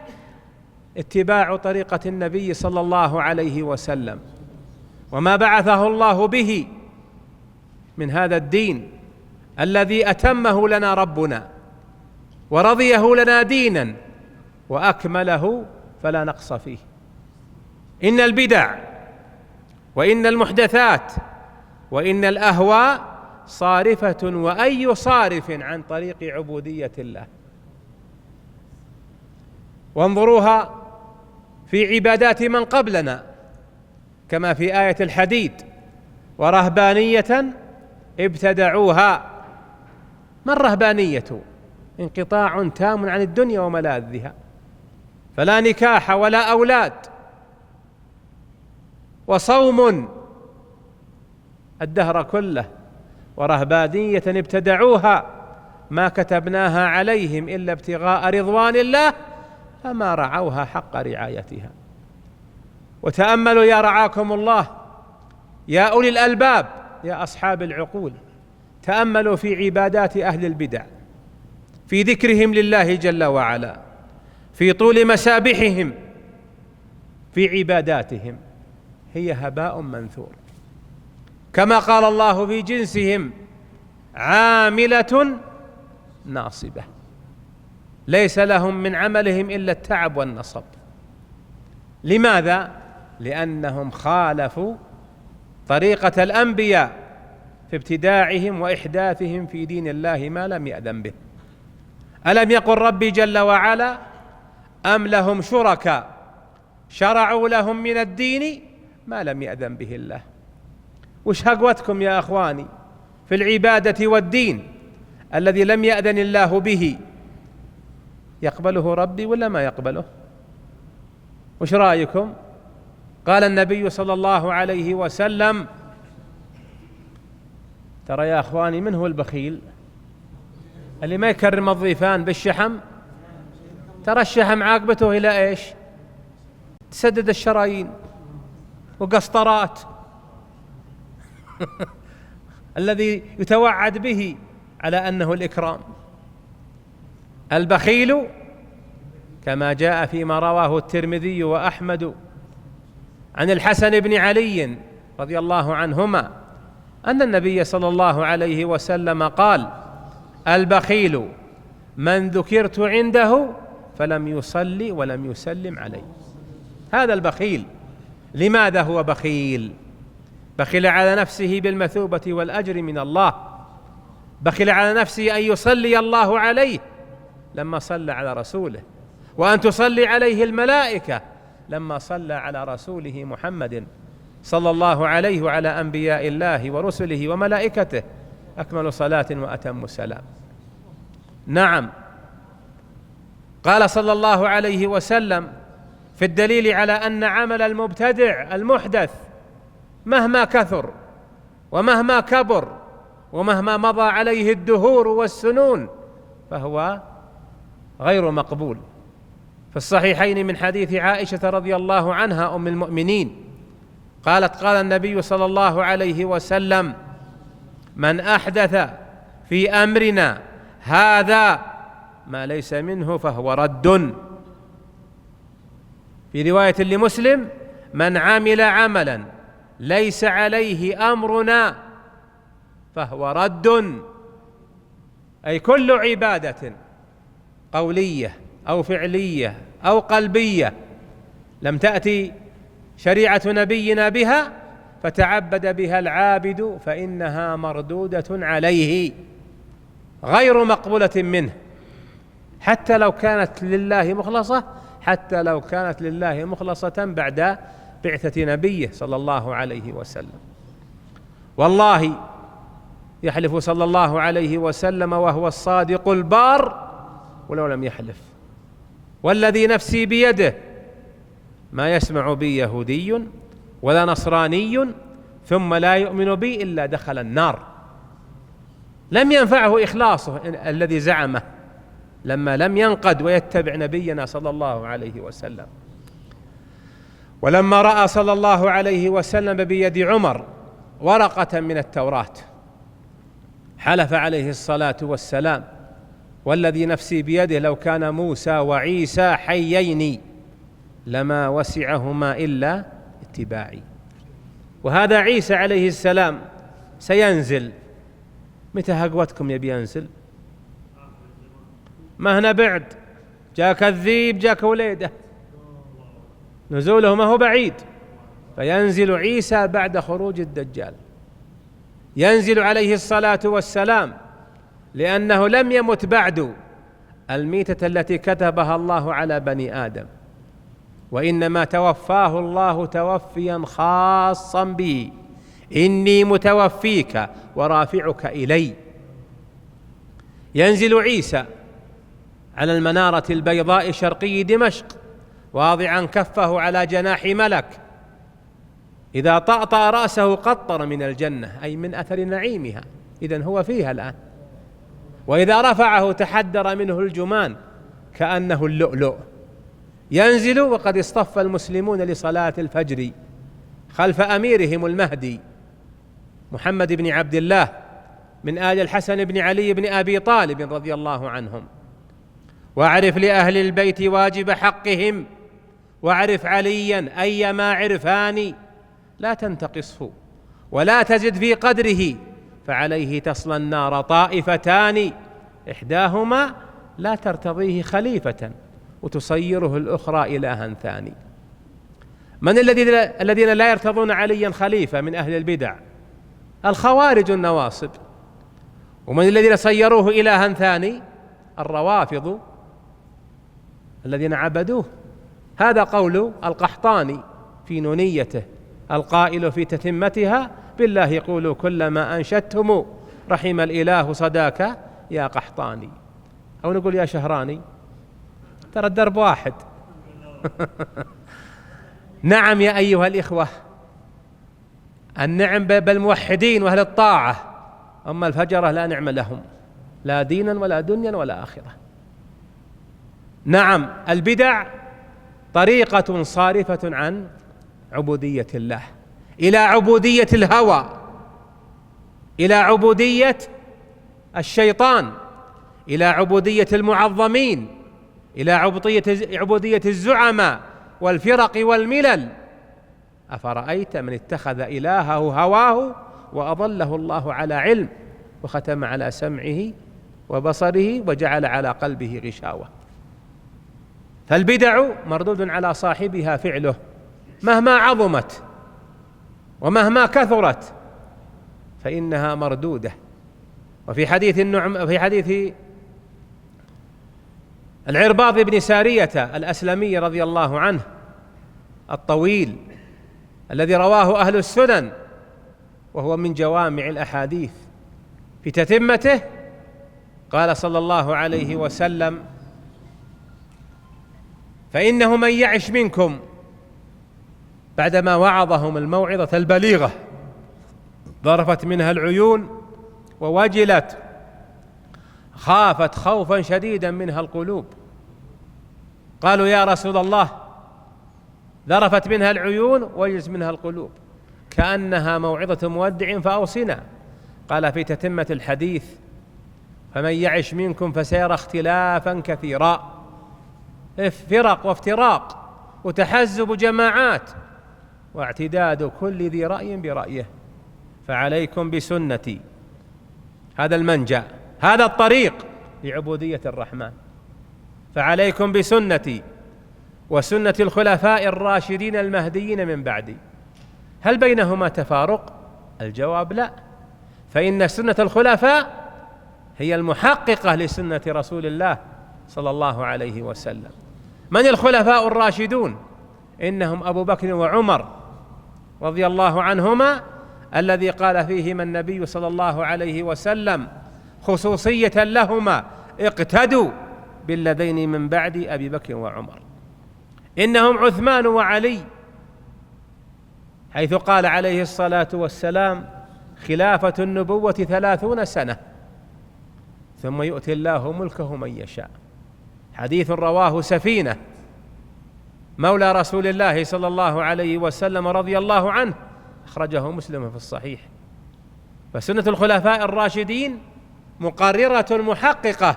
اتباع طريقة النبي صلى الله عليه وسلم وما بعثه الله به من هذا الدين الذي أتمه لنا ربنا ورضيه لنا دينا وأكمله فلا نقص فيه. إن البدع وإن المحدثات وإن الأهواء صارفة، وأي صارف عن طريق عبودية الله. وانظروها في عبادات من قبلنا كما في آية الحديد: ورهبانية ابتدعوها. ما الرهبانية؟ انقطاع تام عن الدنيا وملاذها، فلا نكاح ولا أولاد، وصوم الدهر كله. ورهبانية ابتدعوها ما كتبناها عليهم إلا ابتغاء رضوان الله فما رعوها حق رعايتها. وتأملوا يا رعاكم الله يا أولي الألباب يا أصحاب العقول، تأملوا في عبادات أهل البدع، في ذكرهم لله جل وعلا، في طول مسابحهم، في عباداتهم، هي هباء منثور. كما قال الله في جنسهم: عاملة ناصبة، ليس لهم من عملهم إلا التعب والنصب. لماذا؟ لأنهم خالفوا طريقة الأنبياء في ابتداعهم وإحداثهم في دين الله ما لم يأذن به. ألم يقل ربي جل وعلا: أم لهم شركاء شرعوا لهم من الدين ما لم يأذن به الله. وش هقوتكم يا أخواني في العبادة والدين الذي لم يأذن الله به؟ يقبله ربي ولا ما يقبله؟ وش رأيكم؟ قال النبي صلى الله عليه وسلم: ترى يا أخواني، من هو البخيل؟ اللي ما يكرم الضيفان بالشحم. ترى الشحم عاقبته إلى إيش؟ تسدد الشرايين وقسطرات الذي يتوعد به على أنه الإكرام. البخيل كما جاء فيما رواه الترمذي وأحمد عن الحسن بن علي رضي الله عنهما أن النبي صلى الله عليه وسلم قال: البخيل من ذكرت عنده فلم يصلي ولم يسلم علي. هذا البخيل. لماذا هو بخيل؟ بخل على نفسه بالمثوبة والأجر من الله، بخل على نفسه أن يصلي الله عليه لما صلى على رسوله، وأن تصلي عليه الملائكة لما صلى على رسوله محمد صلى الله عليه وعلى أنبياء الله ورسله وملائكته أكمل صلاة وأتم سلام. نعم، قال صلى الله عليه وسلم في الدليل على أن عمل المبتدع المحدث مهما كثر ومهما كبر ومهما مضى عليه الدهور والسنون فهو غير مقبول. في الصحيحين من حديث عائشة رضي الله عنها أم المؤمنين قالت: قال النبي صلى الله عليه وسلم: من أحدث في أمرنا هذا ما ليس منه فهو رد. في رواية لمسلم: من عمل عملا ليس عليه أمرنا فهو رد. أي كل عبادة قولية أو فعلية أو قلبية لم تأتي شريعة نبينا بها فتعبد بها العابد فإنها مردودة عليه غير مقبولة منه، حتى لو كانت لله مخلصة، حتى لو كانت لله مخلصة بعد بعثة نبيه صلى الله عليه وسلم. والله يحلف صلى الله عليه وسلم وهو الصادق البار ولو لم يحلف: والذي نفسي بيده ما يسمع بي يهودي ولا نصراني ثم لا يؤمن بي إلا دخل النار. لم ينفعه إخلاصه الذي زعمه لما لم ينقد ويتبع نبينا صلى الله عليه وسلم. ولما رأى صلى الله عليه وسلم بيد عمر ورقة من التوراة حلف عليه الصلاة والسلام: والذي نفسي بيده لو كان موسى وعيسى حيين لما وسعهما إلا اتباعي. وهذا عيسى عليه السلام سينزل. متى هقوتكم يبي ينزل؟ ما هنا بعد، جاك الذيب جاك وليده، نزوله ما هو بعيد. فينزل عيسى بعد خروج الدجال، ينزل عليه الصلاة والسلام لأنه لم يمت بعد الميتة التي كتبها الله على بني آدم، وإنما توفاه الله توفيا خاصا به: إني متوفيك ورافعك إلي. ينزل عيسى على المنارة البيضاء شرقي دمشق واضعا كفه على جناح ملك، إذا طأطأ رأسه قطر من الجنة، أي من أثر نعيمها، إذن هو فيها الآن. وإذا رفعه تحدر منه الجمان كأنه اللؤلؤ. ينزل وقد اصطف المسلمون لصلاة الفجر خلف أميرهم المهدي محمد بن عبد الله من آل الحسن بن علي بن أبي طالب رضي الله عنهم. واعرف لأهل البيت واجب حقهم، واعرف عليا أيما عرفان، لا تنتقصه ولا تزد في قدره، فعليه تصلى النار طائفتان، إحداهما لا ترتضيه خليفة وتصيره الأخرى إلها ثاني. من الذين لا يرتضون عليا خليفة من أهل البدع؟ الخوارج النواصب. ومن الذين صيروه إلها ثاني؟ الروافض الذين عبدوه. هذا قول القحطاني في نونيته القائل في تتمتها: بالله يقول كل ما أنشدتم رحم الإله صداك يا قحطاني. أو نقول يا شهراني، ترى الدرب واحد. نعم يا أيها الإخوة، النعم بالموحدين وأهل الطاعة، أما الفجرة لا نعم لهم لا دينا ولا دنيا ولا آخرة. نعم البدع طريقة صارفة عن عبودية الله إلى عبودية الهوى، إلى عبودية الشيطان، إلى عبودية المعظمين، إلى عبودية الزعماء والفرق والملل. أفرأيت من اتخذ إلهه هواه وأضله الله على علم وختم على سمعه وبصره وجعل على قلبه غشاوة. فالبدع مردود على صاحبها فعله مهما عظمت ومهما كثرت فإنها مردودة. وفي حديث العرباض بن سارية الأسلمي رضي الله عنه الطويل الذي رواه أهل السنن وهو من جوامع الأحاديث، في تتمته قال صلى الله عليه وسلم: فإنه من يعش منكم بعدما وعظهم الموعظة البليغة ذرفت منها العيون ووجلت، خافت خوفا شديدا منها القلوب. قالوا يا رسول الله، ذرفت منها العيون ووجلت منها القلوب كأنها موعظة مودع فأوصنا. قال في تتمة الحديث: فمن يعش منكم فسيرى اختلافا كثيرا، فرق وافتراق وتحزب جماعات واعتداد كل ذي رأي برأيه، فعليكم بسنتي، هذا المنجأ، هذا الطريق لعبودية الرحمن، فعليكم بسنتي وسنة الخلفاء الراشدين المهديين من بعدي. هل بينهما تفارق؟ الجواب لا، فإن سنة الخلفاء هي المحققة لسنة رسول الله صلى الله عليه وسلم. من الخلفاء الراشدون؟ إنهم أبو بكر وعمر رضي الله عنهما، الذي قال فيهما النبي صلى الله عليه وسلم خصوصية لهما: اقتدوا بالذين من بعد أبي بكر وعمر. إنهم عثمان وعلي، حيث قال عليه الصلاة والسلام: خلافة النبوة 30 سنة ثم يؤتي الله ملكه من يشاء. حديث رواه سفينة مولى رسول الله صلى الله عليه وسلم رضي الله عنه، أخرجه مسلم في الصحيح. فسنة الخلفاء الراشدين مقررة محققة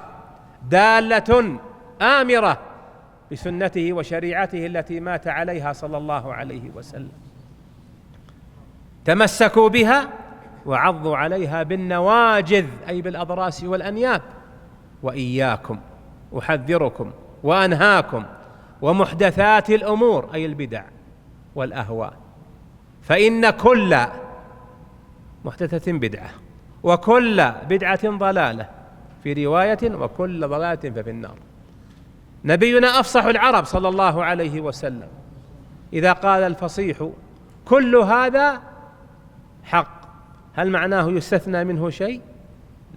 دالة آمرة بسنته وشريعته التي مات عليها صلى الله عليه وسلم. تمسكوا بها وعضوا عليها بالنواجذ، أي بالأضراس والأنياب. وإياكم، أحذركم وأنهاكم، ومحدثات الأمور، أي البدع والأهواء، فإن كل محدثة بدعة وكل بدعة ضلالة، في رواية وكل ضلالة ففي النار. نبينا أفصح العرب صلى الله عليه وسلم إذا قال الفصيح كل هذا حق، هل معناه يستثنى منه شيء؟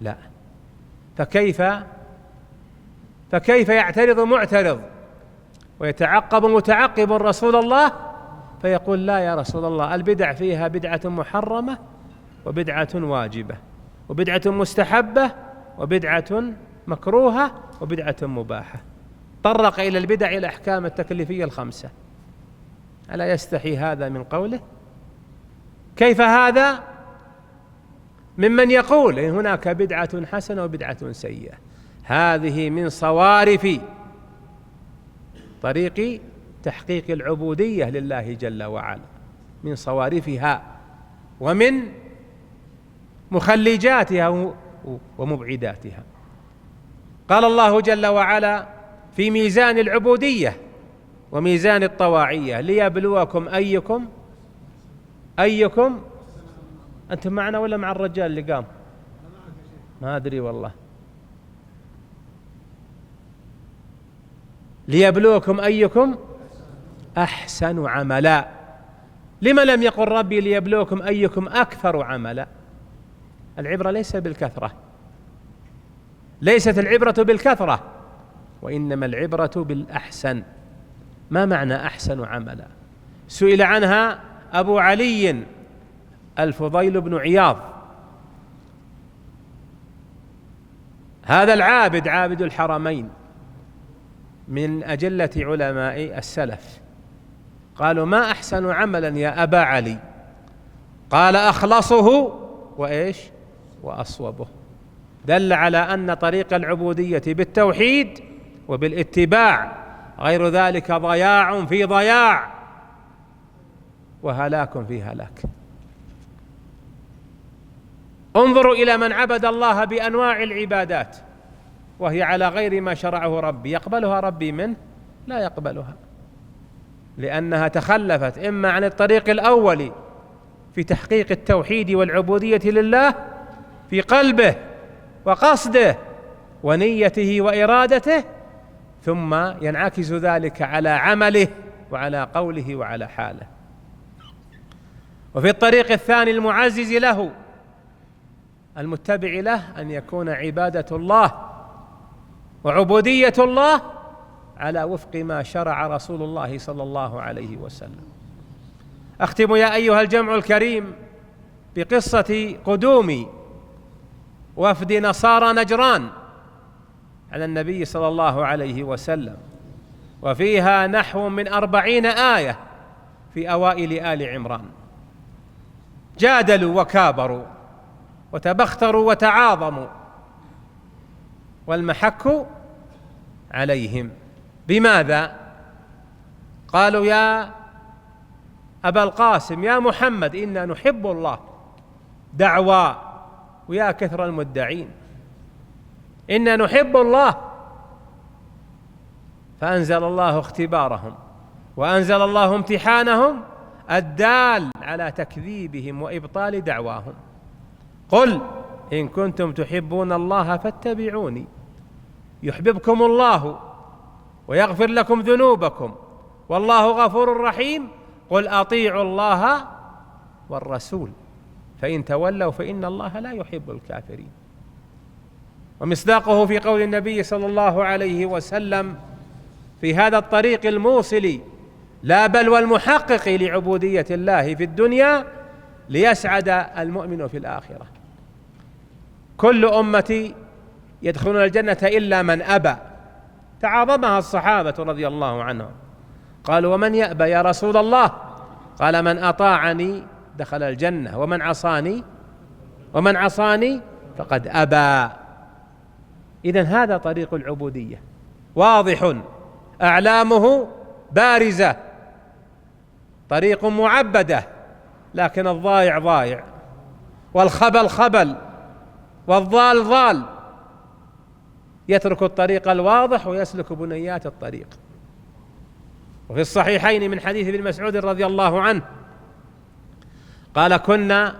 لا. فكيف يعترض معترض ويتعقب متعقب رسول الله فيقول: لا يا رسول الله، البدع فيها بدعة محرمة وبدعة واجبة وبدعة مستحبة وبدعة مكروهة وبدعة مباحة. طرق إلى البدع الأحكام التكليفية 5. ألا يستحي هذا من قوله؟ كيف هذا ممن يقول إن هناك بدعة حسنة وبدعة سيئة؟ هذه من صوارف طريق تحقيق العبودية لله جل وعلا، من صوارفها ومن مخلجاتها ومبعداتها. قال الله جل وعلا في ميزان العبودية وميزان الطواعية: ليبلوكم أيكم أنتم معنا ولا مع الرجال اللي قام؟ ما أدري والله. ليبلوكم أيكم أحسن عملا. لما لم يقل ربي ليبلوكم أيكم أكثر عملا؟ العبرة ليس بالكثرة، ليست العبرة بالكثرة، وإنما العبرة بالأحسن. ما معنى أحسن عملا؟ سئل عنها أبو علي الفضيل بن عياض، هذا العابد عابد الحرمين من أجلة علماء السلف، قالوا: ما أحسن عملا يا أبا علي؟ قال: أخلصه وأصوبه. دل على أن طريق العبودية بالتوحيد وبالاتباع، غير ذلك ضياع في ضياع وهلاك في هلاك. انظروا إلى من عبد الله بأنواع العبادات وهي على غير ما شرعه ربي، يقبلها ربي منه؟ لا يقبلها، لأنها تخلفت إما عن الطريق الأول في تحقيق التوحيد والعبودية لله في قلبه وقصده ونيته وإرادته، ثم ينعكس ذلك على عمله وعلى قوله وعلى حاله. وفي الطريق الثاني المعزز له المتبع له أن يكون عبادة الله وعبودية الله على وفق ما شرع رسول الله صلى الله عليه وسلم. أختم يا أيها الجمع الكريم بقصة قدوم وفد نصارى نجران على النبي صلى الله عليه وسلم، وفيها نحو من 40 آية في أوائل آل عمران. جادلوا وكابروا وتبختروا وتعاظموا، والمحك عليهم. بماذا؟ قالوا يا أبا القاسم، يا محمد، إنا نحب الله، دعوى، ويا كثر المدعين، إنا نحب الله. فأنزل الله اختبارهم، وأنزل الله امتحانهم الدال على تكذيبهم وإبطال دعواهم. قل إن كنتم تحبون الله فاتبعوني يحببكم الله ويغفر لكم ذنوبكم والله غفور رحيم. قل أطيعوا الله والرسول فإن تولوا فإن الله لا يحب الكافرين. ومصداقه في قول النبي صلى الله عليه وسلم في هذا الطريق الموصل لا بل والمحقق لعبودية الله في الدنيا ليسعد المؤمن في الآخرة: كل أمتي يدخلون الجنة إلا من أبى. تعاظمها الصحابة رضي الله عنهم، قالوا ومن يأبى يا رسول الله؟ قال من أطاعني دخل الجنة ومن عصاني فقد أبى. إذن هذا طريق العبودية واضح، أعلامه بارزة، طريق معبدة، لكن الضائع ضائع، والخبل خبل، والضال ضال، يترك الطريق الواضح ويسلك بنيات الطريق. وفي الصحيحين من حديث ابن مسعود رضي الله عنه قال: كنا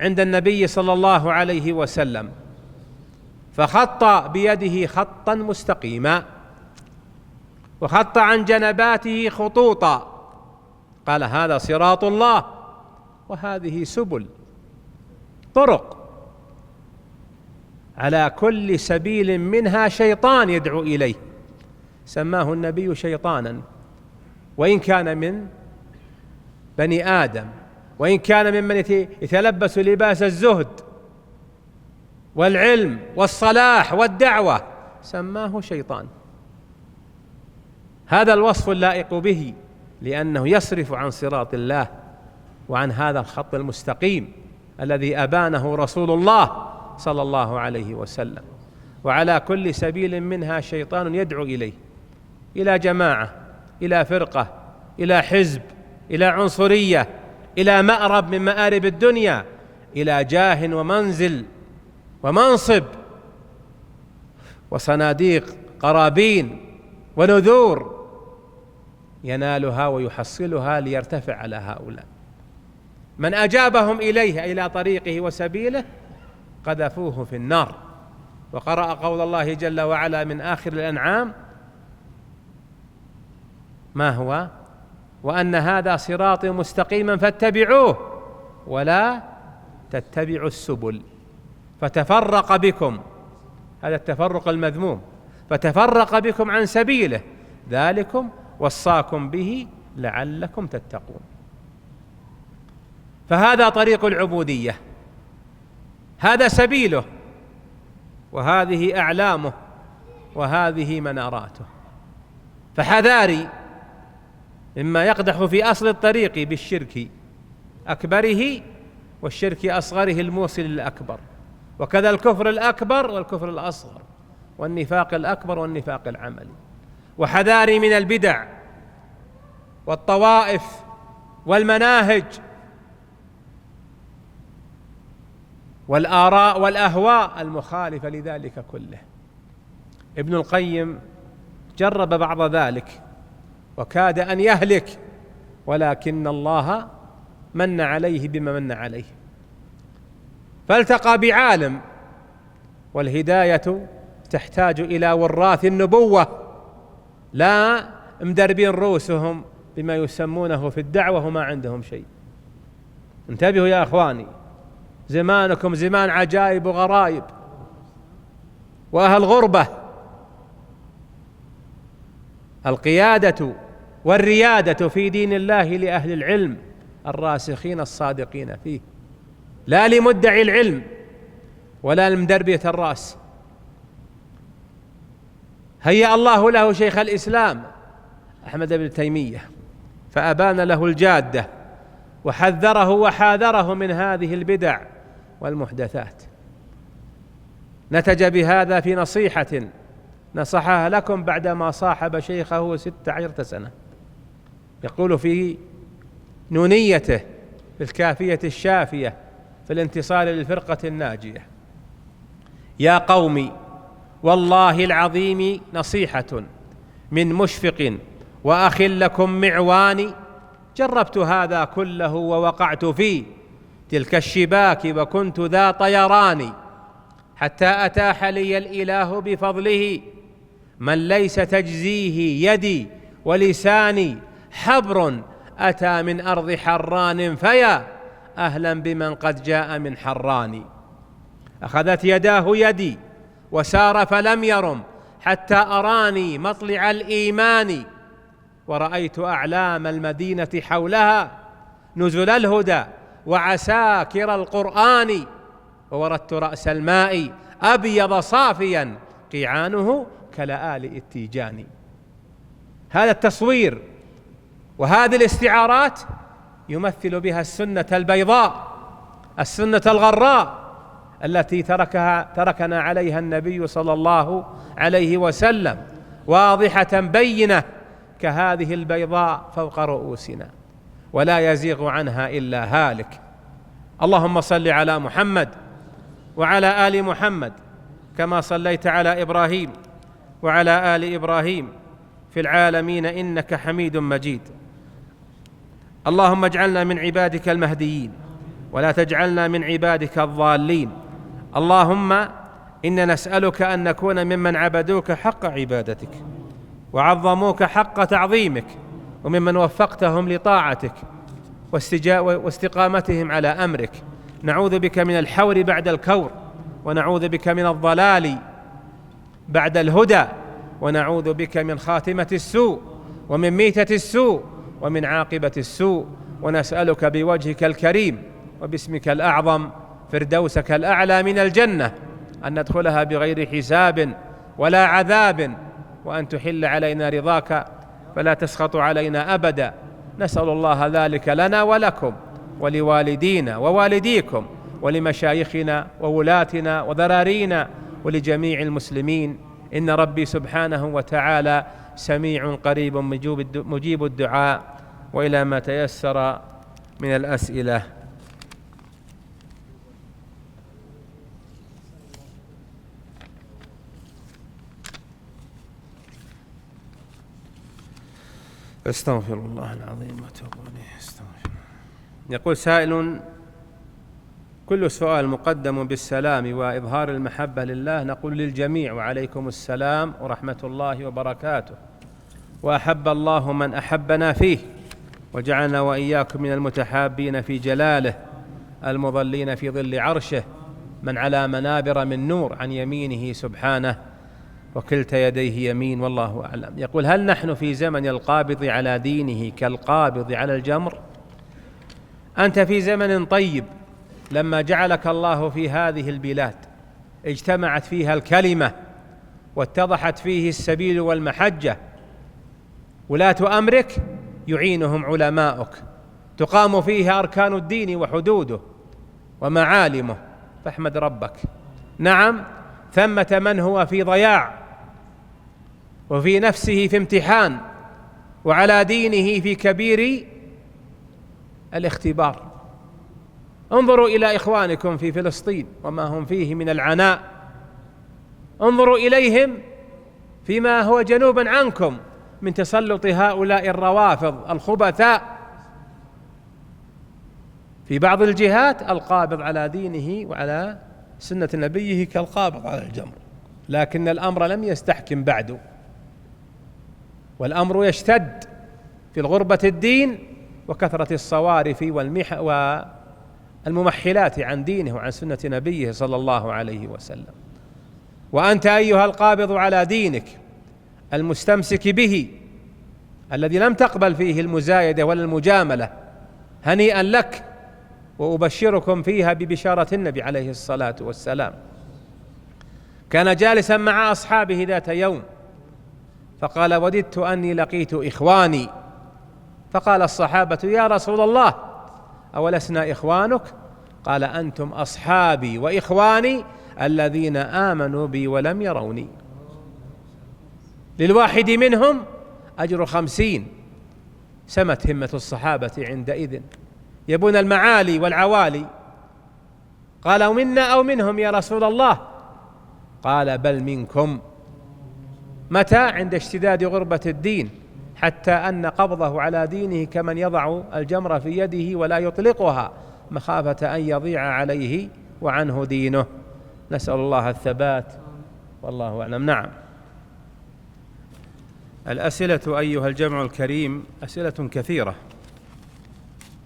عند النبي صلى الله عليه وسلم فخط بيده خطا مستقيما وخط عن جنباته خطوطا، قال: هذا صراط الله وهذه سبل، طرق، على كل سبيل منها شيطان يدعو إليه. سماه النبي شيطانا، وإن كان من بني آدم، وإن كان ممن يتلبس لباس الزهد والعلم والصلاح والدعوة، سماه شيطان. هذا الوصف اللائق به، لأنه يصرف عن صراط الله وعن هذا الخط المستقيم الذي أبانه رسول الله صلى الله عليه وسلم. وعلى كل سبيل منها شيطان يدعو إليه، إلى جماعة، إلى فرقة، إلى حزب، إلى عنصرية، إلى مأرب من مآرب الدنيا، إلى جاه ومنزل ومنصب وصناديق قرابين ونذور، ينالها ويحصلها ليرتفع على هؤلاء. من أجابهم إليه إلى طريقه وسبيله قذفوه في النار. وقرأ قول الله جل وعلا من آخر الأنعام: ما هو؟ وأن هذا صراطي مستقيما فاتبعوه ولا تتبعوا السبل فتفرق بكم، هذا التفرق المذموم، فتفرق بكم عن سبيله، ذلكم وصاكم به لعلكم تتقون. فهذا طريق العبودية، هذا سبيله، وهذه أعلامه، وهذه مناراته. فحذاري مما يقدح في أصل الطريق بالشرك أكبره والشرك أصغره الموصل للأكبر، وكذا الكفر الأكبر والكفر الأصغر، والنفاق الأكبر والنفاق العملي. وحذاري من البدع والطوائف والمناهج والآراء والأهواء المخالفة لذلك كله. ابن القيم جرب بعض ذلك وكاد أن يهلك، ولكن الله من عليه بما من عليه، فالتقى بعالم، والهداية تحتاج إلى وراث النبوة، لا مدربين رؤوسهم بما يسمونه في الدعوة وما عندهم شيء. انتبهوا يا أخواني، زمانكم زمان عجائب وغرائب وأهل غربة. القيادة والريادة في دين الله لأهل العلم الراسخين الصادقين فيه، لا لمدعي العلم ولا لمدربية الرأس. هيأ الله له شيخ الإسلام أحمد بن تيمية فأبان له الجادة وحذره وحاذره من هذه البدع والمحدثات. نتج بهذا في نصيحة نصحها لكم بعدما صاحب شيخه 16 سنة، يقول في نونيته في الكافية الشافية في الانتصار للفرقة الناجية: يا قوم والله العظيم نصيحة من مشفق وأخ لكم معواني، جربت هذا كله ووقعت في تلك الشباك وكنت ذا طيران، حتى أتاح لي الإله بفضله من ليس تجزيه يدي ولساني، حبر أتى من أرض حران فيا أهلا بمن قد جاء من حران. أخذت يداه يدي وسار فلم يرم حتى أراني مطلع الإيمان، ورأيت أعلام المدينة حولها نزل الهدى وعساكر القرآن، ووردت رأس الماء أبيض صافيا قيعانه كلآل التيجان. هذا التصوير وهذه الاستعارات يمثل بها السنة البيضاء، السنة الغراء التي تركنا عليها النبي صلى الله عليه وسلم، واضحة بينة كهذه البيضاء فوق رؤوسنا، ولا يزيغ عنها إلا هالك. اللهم صل على محمد وعلى آل محمد كما صليت على إبراهيم وعلى آل إبراهيم في العالمين إنك حميد مجيد. اللهم اجعلنا من عبادك المهديين ولا تجعلنا من عبادك الضالين. اللهم إنا نسألك أن نكون ممن عبدوك حق عبادتك وعظموك حق تعظيمك، وممن وفقتهم لطاعتك واستقامتهم على أمرك. نعوذ بك من الحور بعد الكور، ونعوذ بك من الضلال بعد الهدى، ونعوذ بك من خاتمة السوء ومن ميتة السوء ومن عاقبة السوء. ونسألك بوجهك الكريم وباسمك الأعظم فردوسك الأعلى من الجنة أن ندخلها بغير حساب ولا عذاب، وأن تحل علينا رضاك فلا تسخط علينا أبدا. نسأل الله ذلك لنا ولكم ولوالدينا ووالديكم ولمشايخنا وولاتنا وذرارينا ولجميع المسلمين. إن ربي سبحانه وتعالى سميع قريب مجيب الدعاء. وإلى ما تيسر من الأسئلة. استغفر الله العظيم واتوب اليه. يقول سائل: كل سؤال مقدم بالسلام وإظهار المحبة لله، نقول للجميع وعليكم السلام ورحمة الله وبركاته، وأحب الله من أحبنا فيه، وجعلنا وإياكم من المتحابين في جلاله المظلين في ظل عرشه، من على منابر من نور عن يمينه سبحانه وكلتا يديه يمين، والله أعلم. يقول: هل نحن في زمن القابض على دينه كالقابض على الجمر؟ أنت في زمن طيب لما جعلك الله في هذه البلاد اجتمعت فيها الكلمة واتضحت فيه السبيل والمحجة، ولاة أمرك يعينهم علماؤك، تقام فيها أركان الدين وحدوده ومعالمه، فاحمد ربك. نعم، ثمة من هو في ضياع وفي نفسه في امتحان وعلى دينه في كبير الاختبار. انظروا إلى إخوانكم في فلسطين وما هم فيه من العناء، انظروا إليهم فيما هو جنوبا عنكم من تسلط هؤلاء الروافض الخبثاء في بعض الجهات. القابض على دينه وعلى سنة نبيه كالقابض على الجمر، لكن الأمر لم يستحكم بعد، والأمر يشتد في الغربة الدين وكثرة الصوارف والممحلات عن دينه وعن سنة نبيه صلى الله عليه وسلم. وأنت أيها القابض على دينك المستمسك به الذي لم تقبل فيه المزايدة ولا المجاملة، هنيئا لك، وأبشركم فيها ببشارة النبي عليه الصلاة والسلام. كان جالسا مع أصحابه ذات يوم فقال: وددت أني لقيت إخواني. فقال الصحابة: يا رسول الله، أولسنا إخوانك؟ قال: أنتم أصحابي وإخواني الذين آمنوا بي ولم يروني. للواحد منهم أجر 50. سمت همة الصحابة عندئذ، يبون المعالي والعوالي. قالوا: منا أو منهم يا رسول الله؟ قال: بل منكم. متى؟ عند اشتداد غربة الدين، حتى أن قبضه على دينه كمن يضع الجمر في يده ولا يطلقها مخافة أن يضيع عليه وعنه دينه. نسأل الله الثبات، والله أعلم. نعم. الأسئلة أيها الجمع الكريم أسئلة كثيرة،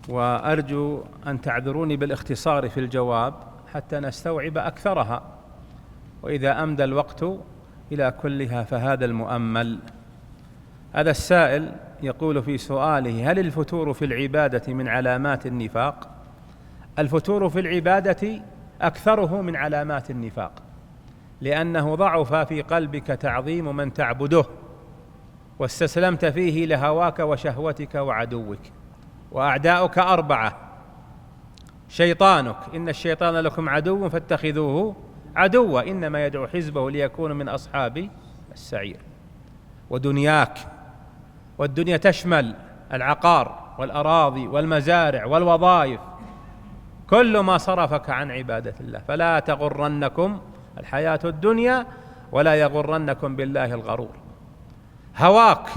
وأرجو أن تعذروني بالاختصار في الجواب حتى نستوعب أكثرها، وإذا أمدى الوقت إلى كلها فهذا المؤمل. هذا السائل يقول في سؤاله: هل الفتور في العبادة من علامات النفاق؟ الفتور في العبادة أكثره من علامات النفاق، لأنه ضعف في قلبك تعظيم من تعبده، واستسلمت فيه لهواك وشهوتك وعدوك. وأعداؤك 4: شيطانك، إن الشيطان لكم عدو فاتخذوه عدوا إنما يدعو حزبه ليكونوا من أصحاب السعير. ودنياك، والدنيا تشمل العقار والأراضي والمزارع والوظائف، كل ما صرفك عن عبادة الله. فلا تغرنكم الحياة الدنيا ولا يغرنكم بالله الغرور. هواك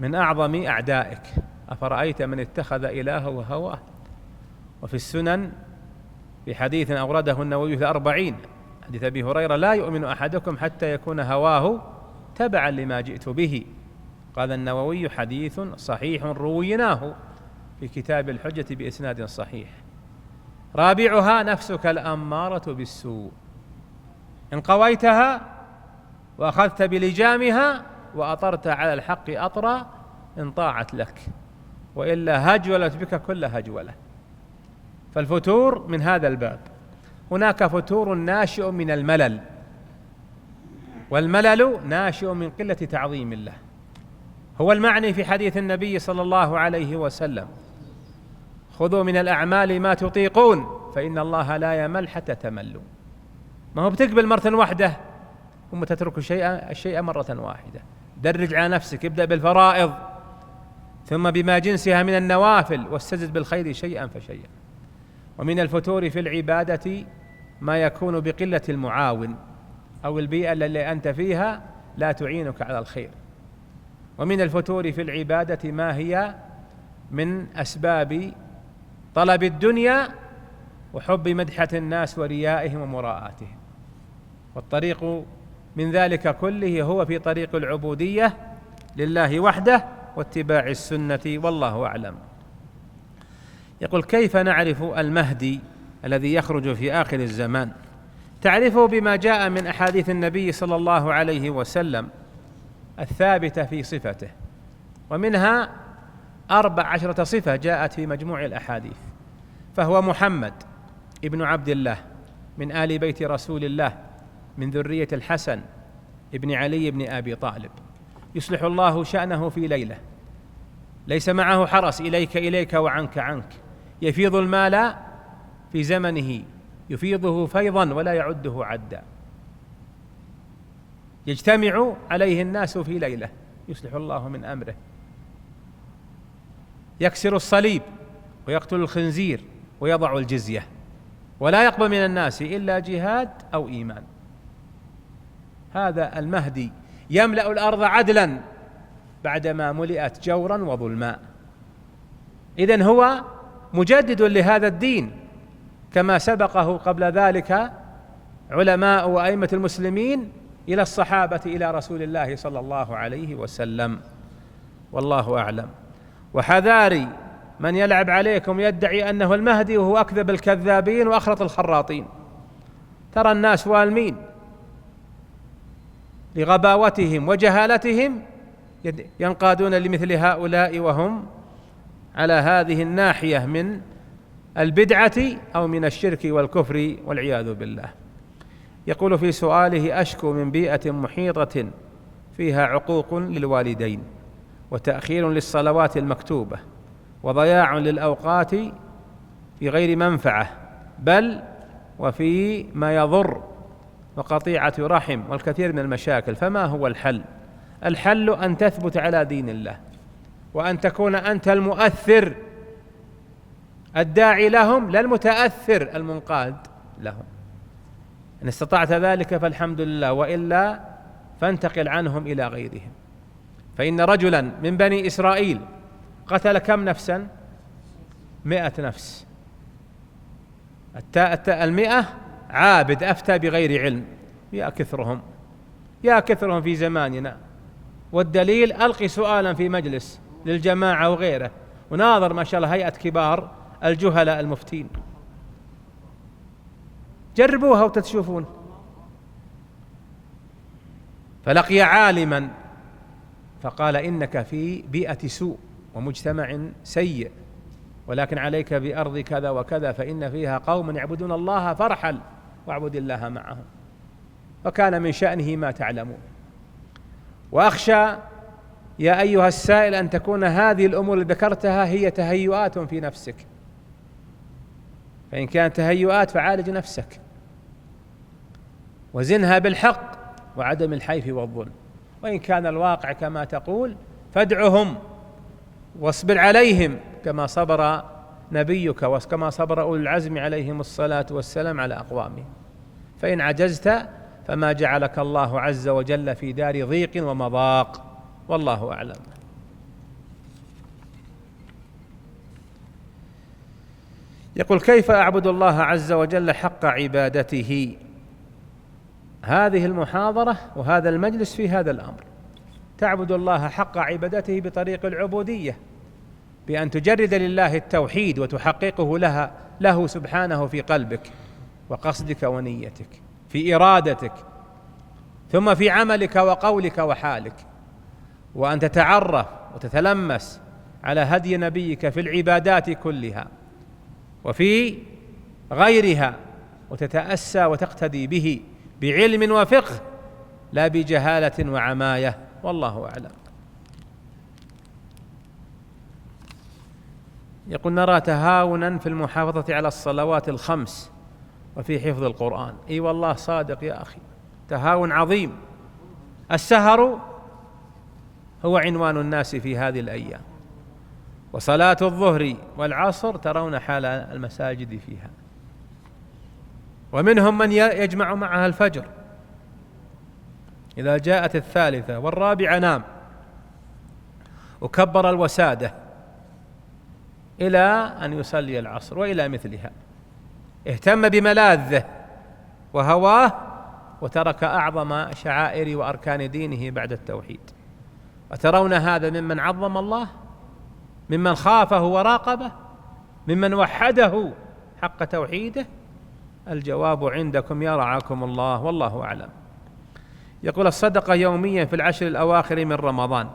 من أعظم أعدائك، أفرأيت من اتخذ إلهه هواه. وفي السنن في حديث أورده النووي في 40 حديث أبي هريرة: لا يؤمن أحدكم حتى يكون هواه تبعا لما جئت به. قال النووي: حديث صحيح رويناه في كتاب الحجة بإسناد صحيح. رابعها: نفسك الأمارة بالسوء، إن قويتها وأخذت بلجامها وأطرت على الحق أطرا إن طاعت لك، وإلا هجولت بك كل هجولة. فالفتور من هذا الباب. هناك فتور ناشئ من الملل، والملل ناشئ من قلة تعظيم الله. هو المعني في حديث النبي صلى الله عليه وسلم: خذوا من الأعمال ما تطيقون فإن الله لا يمل حتى تملوا. ما هو بتقبل مرة واحدة ثم تترك الشيء مرة واحدة. درج على نفسك، ابدأ بالفرائض ثم بما جنسها من النوافل، واستزد بالخير شيئا فشيئا. ومن الفتور في العبادة ما يكون بقلة المعاون أو البيئة التي أنت فيها لا تعينك على الخير. ومن الفتور في العبادة ما هي من أسباب طلب الدنيا وحب مدحة الناس وريائهم ومراءاتهم. والطريق من ذلك كله هو في طريق العبودية لله وحده واتباع السنة، والله أعلم. يقول: كيف نعرف المهدي الذي يخرج في آخر الزمان؟ تعرفه بما جاء من أحاديث النبي صلى الله عليه وسلم الثابتة في صفته، ومنها 14 صفة جاءت في مجموع الأحاديث. فهو محمد ابن عبد الله من آل بيت رسول الله من ذرية الحسن ابن علي بن أبي طالب، يصلح الله شأنه في ليلة، ليس معه حرس إليك وعنك عنك، يفيض المال في زمنه يفيضه فيضا ولا يعده عدا، يجتمع عليه الناس في ليلة يصلح الله من أمره، يكسر الصليب ويقتل الخنزير ويضع الجزية، ولا يقبل من الناس إلا جهاد أو إيمان. هذا المهدي يملأ الأرض عدلا بعدما ملئت جورا وظلما. إذن هو مجدد لهذا الدين، كما سبقه قبل ذلك علماء وأئمة المسلمين إلى الصحابة إلى رسول الله صلى الله عليه وسلم، والله أعلم. وحذاري من يلعب عليكم يدعي أنه المهدي وهو أكذب الكذابين وأخرط الخراطين. ترى الناس والمين لغباوتهم وجهالتهم ينقادون لمثل هؤلاء وهم على هذه الناحية من البدعة أو من الشرك والكفر والعياذ بالله. يقول في سؤاله: أشكو من بيئة محيطة فيها عقوق للوالدين وتأخير للصلوات المكتوبة وضياع للأوقات في غير منفعة بل وفي ما يضر وقطيعة رحم والكثير من المشاكل، فما هو الحل؟ الحل أن تثبت على دين الله، وأن تكون أنت المؤثر الداعي لهم لا المتأثر المنقاد لهم. إن استطعت ذلك فالحمد لله، وإلا فانتقل عنهم إلى غيرهم. فإن رجلا من بني إسرائيل قتل كم نفسا؟ 100 نفس. 100 عابد أفتى بغير علم، يا كثرهم في زماننا. والدليل: ألقي سؤالا في مجلس للجماعة وغيره وناظر ما شاء الله هيئة كبار الجهلاء المفتين، جربوها وتشوفون. فلقي عالما فقال: إنك في بيئة سوء ومجتمع سيء، ولكن عليك بأرض كذا وكذا فإن فيها قوم يعبدون الله فارحل واعبد الله معهم. وكان من شأنه ما تعلمون. وأخشى يا أيها السائل أن تكون هذه الأمور اللي ذكرتها هي تهيؤات في نفسك، فإن كانت تهيؤات فعالج نفسك وزنها بالحق وعدم الحيف والظلم، وإن كان الواقع كما تقول فادعهم واصبر عليهم كما صبر نبيك وكما صبر أولي العزم عليهم الصلاة والسلام على أقوامهم. فإن عجزت فما جعلك الله عز وجل في دار ضيق ومضاق، والله أعلم. يقول: كيف أعبد الله عز وجل حق عبادته؟ هذه المحاضرة وهذا المجلس في هذا الأمر. تعبد الله حق عبادته بطريق العبودية، بأن تجرد لله التوحيد وتحققه له سبحانه في قلبك وقصدك ونيتك في إرادتك، ثم في عملك وقولك وحالك، وأن تتعرف وتتلمس على هدي نبيك في العبادات كلها وفي غيرها، وتتأسى وتقتدي به بعلم وفقه لا بجهالة وعماية، والله أعلم. يقول: نرى تهاونا في المحافظة على الصلوات الخمس وفي حفظ القرآن. اي والله صادق يا أخي، تهاون عظيم. السهر هو عنوان الناس في هذه الأيام، وصلاة الظهر والعصر ترون حال المساجد فيها، ومنهم من يجمع معها الفجر، إذا جاءت الثالثة والرابعة نام وكبر الوسادة إلى أن يصلي العصر وإلى مثلها. اهتم بملاذه وهواه وترك أعظم شعائر وأركان دينه بعد التوحيد. أترون هذا ممن عظم الله، ممن خافه وراقبه، ممن وحده حق توحيده؟ الجواب عندكم يا رعاكم الله، والله أعلم. يقول: الصدقة يوميا في العشر الأواخر من رمضان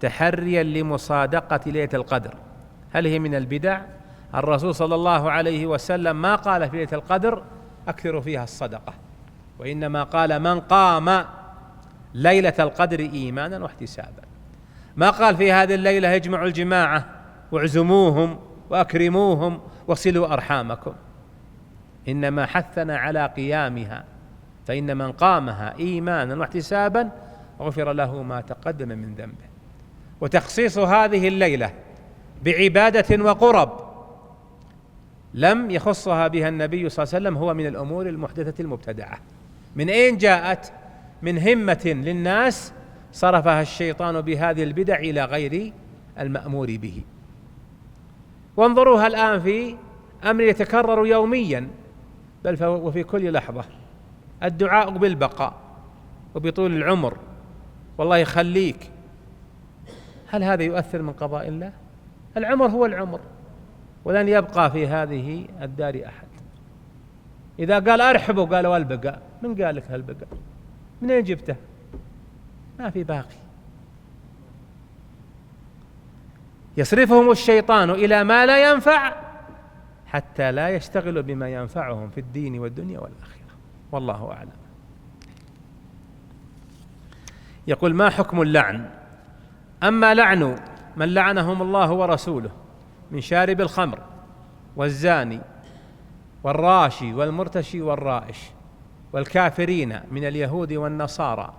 تحريا لمصادقة ليلة القدر، هل هي من البدع؟ الرسول صلى الله عليه وسلم ما قال في ليلة القدر أكثروا فيها الصدقة، وإنما قال: من قام ليلة القدر إيمانا واحتسابا. ما قال في هذه الليلة اجمعوا الجماعة واعزموهم وأكرموهم وصلوا أرحامكم، إنما حثنا على قيامها، فإن من قامها إيمانا واحتسابا غفر له ما تقدم من ذنبه. وتخصيص هذه الليلة بعبادة وقرب لم يخصها بها النبي صلى الله عليه وسلم هو من الأمور المحدثة المبتدعة. من أين جاءت؟ من همة للناس صرفها الشيطان بهذه البدع إلى غير المأمور به. وانظروها الآن في أمر يتكرر يوميا بل وفي كل لحظة، الدعاء بالبقاء وبطول العمر، والله يخليك. هل هذا يؤثر من قضاء الله؟ العمر هو العمر، ولن يبقى في هذه الدار أحد. إذا قال أرحبوا قالوا البقاء، من قال لك هالبقاء؟ من أين جبته؟ ما في باقي. يصرفهم الشيطان إلى ما لا ينفع حتى لا يشتغلوا بما ينفعهم في الدين والدنيا والآخرة، والله أعلم. يقول: ما حكم اللعن؟ أما لعن من لعنهم الله ورسوله من شارب الخمر والزاني والراشي والمرتشي والرائش والكافرين من اليهود والنصارى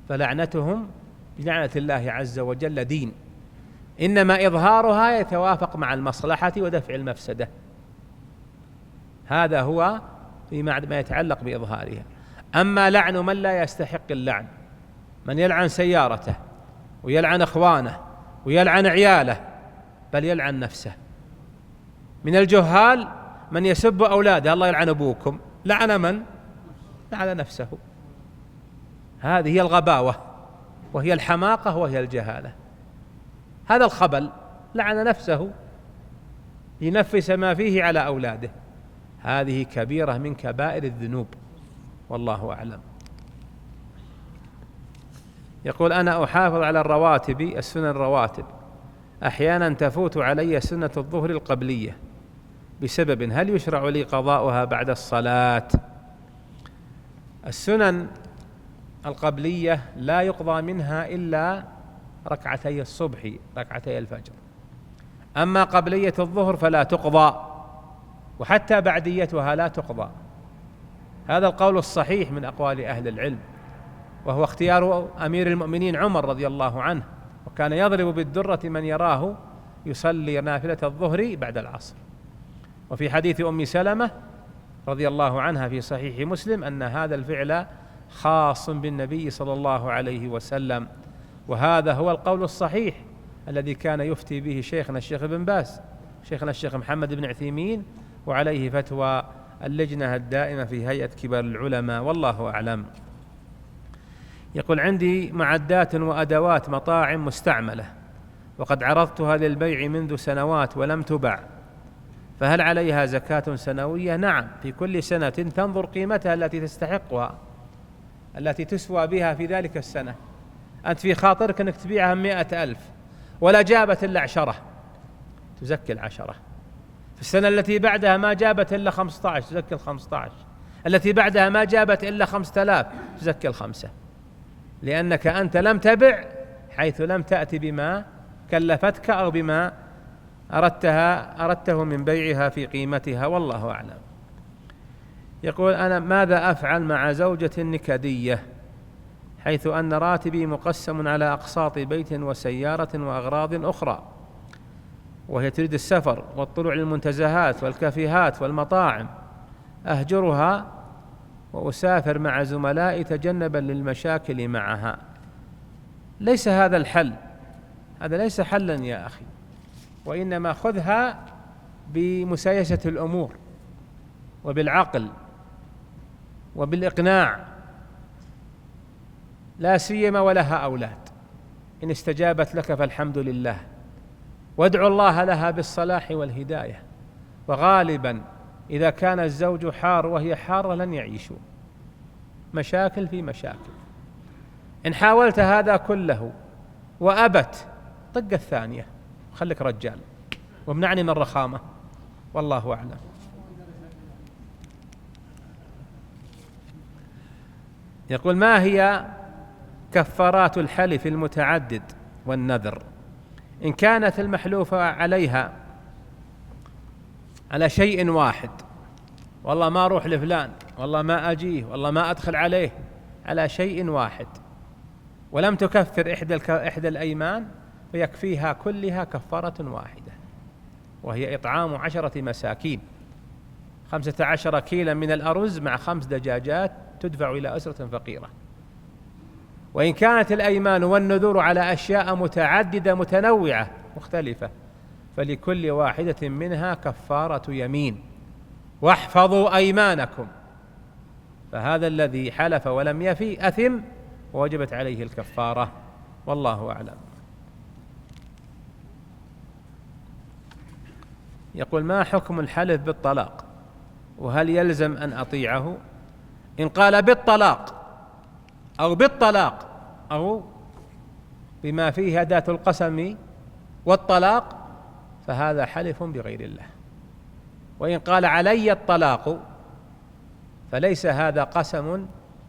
فلعنتهم بلعنة الله عز وجل دين، إنما إظهارها يتوافق مع المصلحة ودفع المفسدة. هذا هو فيما يتعلق بإظهارها. أما لعن من لا يستحق اللعن، من يلعن سيارته ويلعن إخوانه ويلعن عياله بل يلعن نفسه. من الجهال من يسب أولاده: الله يلعن أبوكم. لعن من؟ لعن نفسه. هذه هي الغباوة وهي الحماقة وهي الجهالة. هذا الخبل لعن نفسه لينفس ما فيه على أولاده. هذه كبيرة من كبائر الذنوب، والله أعلم. يقول: أنا أحافظ على الرواتب، السنن الرواتب، أحيانا تفوت علي سنة الظهر القبلية بسبب، هل يشرع لي قضاؤها بعد الصلاة؟ السنن القبلية لا يقضى منها إلا ركعتي الصبح، ركعتي الفجر. أما قبلية الظهر فلا تقضى، وحتى بعديتها لا تقضى. هذا القول الصحيح من أقوال أهل العلم، وهو اختيار أمير المؤمنين عمر رضي الله عنه، وكان يضرب بالدرة من يراه يصلي نافلة الظهر بعد العصر. وفي حديث أم سلمة رضي الله عنها في صحيح مسلم أن هذا الفعل خاص بالنبي صلى الله عليه وسلم، وهذا هو القول الصحيح الذي كان يفتي به شيخنا الشيخ ابن باز، شيخنا الشيخ محمد بن عثيمين، وعليه فتوى اللجنة الدائمة في هيئة كبار العلماء، والله أعلم. يقول: عندي معدات وأدوات مطاعم مستعملة وقد عرضتها للبيع منذ سنوات ولم تبع، فهل عليها زكاة سنوية؟ نعم، في كل سنة تنظر قيمتها التي تستحقها، التي تسوى بها في ذلك السنة. أنت في خاطرك أنك تبيعها 100,000 ولا جابت إلا 10، تزكي 10. في السنة التي بعدها ما جابت إلا 15، تزكي 15. التي بعدها ما جابت إلا 5000، تزكي 5، لأنك أنت لم تبع حيث لم تأتي بما كلفتك أو بما أردته من بيعها في قيمتها، والله أعلم. يقول: أنا ماذا أفعل مع زوجة نكدية حيث أن راتبي مقسم على أقساط بيت وسيارة وأغراض أخرى، وهي تريد السفر والطلوع للمنتزهات والكافيهات والمطاعم، أهجرها وأسافر مع زملائي تجنبا للمشاكل معها. ليس هذا الحل، هذا ليس حلا يا أخي، وإنما خذها بمسايسة الأمور وبالعقل وبالإقناع، لا سيما ولها أولاد. إن استجابت لك فالحمد لله، وادعو الله لها بالصلاح والهداية. وغالبا إذا كان الزوج حار وهي حارة لن يعيشوا، مشاكل في مشاكل. إن حاولت هذا كله وأبت، طق الثانية، خلك رجال وامنعني من الرخامة، والله أعلم. يقول: ما هي كفارات الحلف المتعدد والنذر إن كانت المحلوفة عليها على شيء واحد، والله ما أروح لفلان، والله ما أجيه، والله ما أدخل عليه، على شيء واحد، ولم تكفر إحدى الأيمان، فيكفيها كلها كفارة واحدة، وهي إطعام 10 مساكين، 15 كيلا من الأرز مع 5 دجاجات تدفع إلى أسرة فقيرة. وإن كانت الأيمان والنذور على أشياء متعددة متنوعة مختلفة، فلكل واحدة منها كفارة يمين. واحفظوا أيمانكم، فهذا الذي حلف ولم يفي أثم ووجبت عليه الكفارة، والله أعلم. يقول: ما حكم الحلف بالطلاق، وهل يلزم أن أطيعه؟ إن قال بالطلاق أو بالطلاق أو بما فيه أداة القسم والطلاق فهذا حلف بغير الله. وإن قال علي الطلاق فليس هذا قسم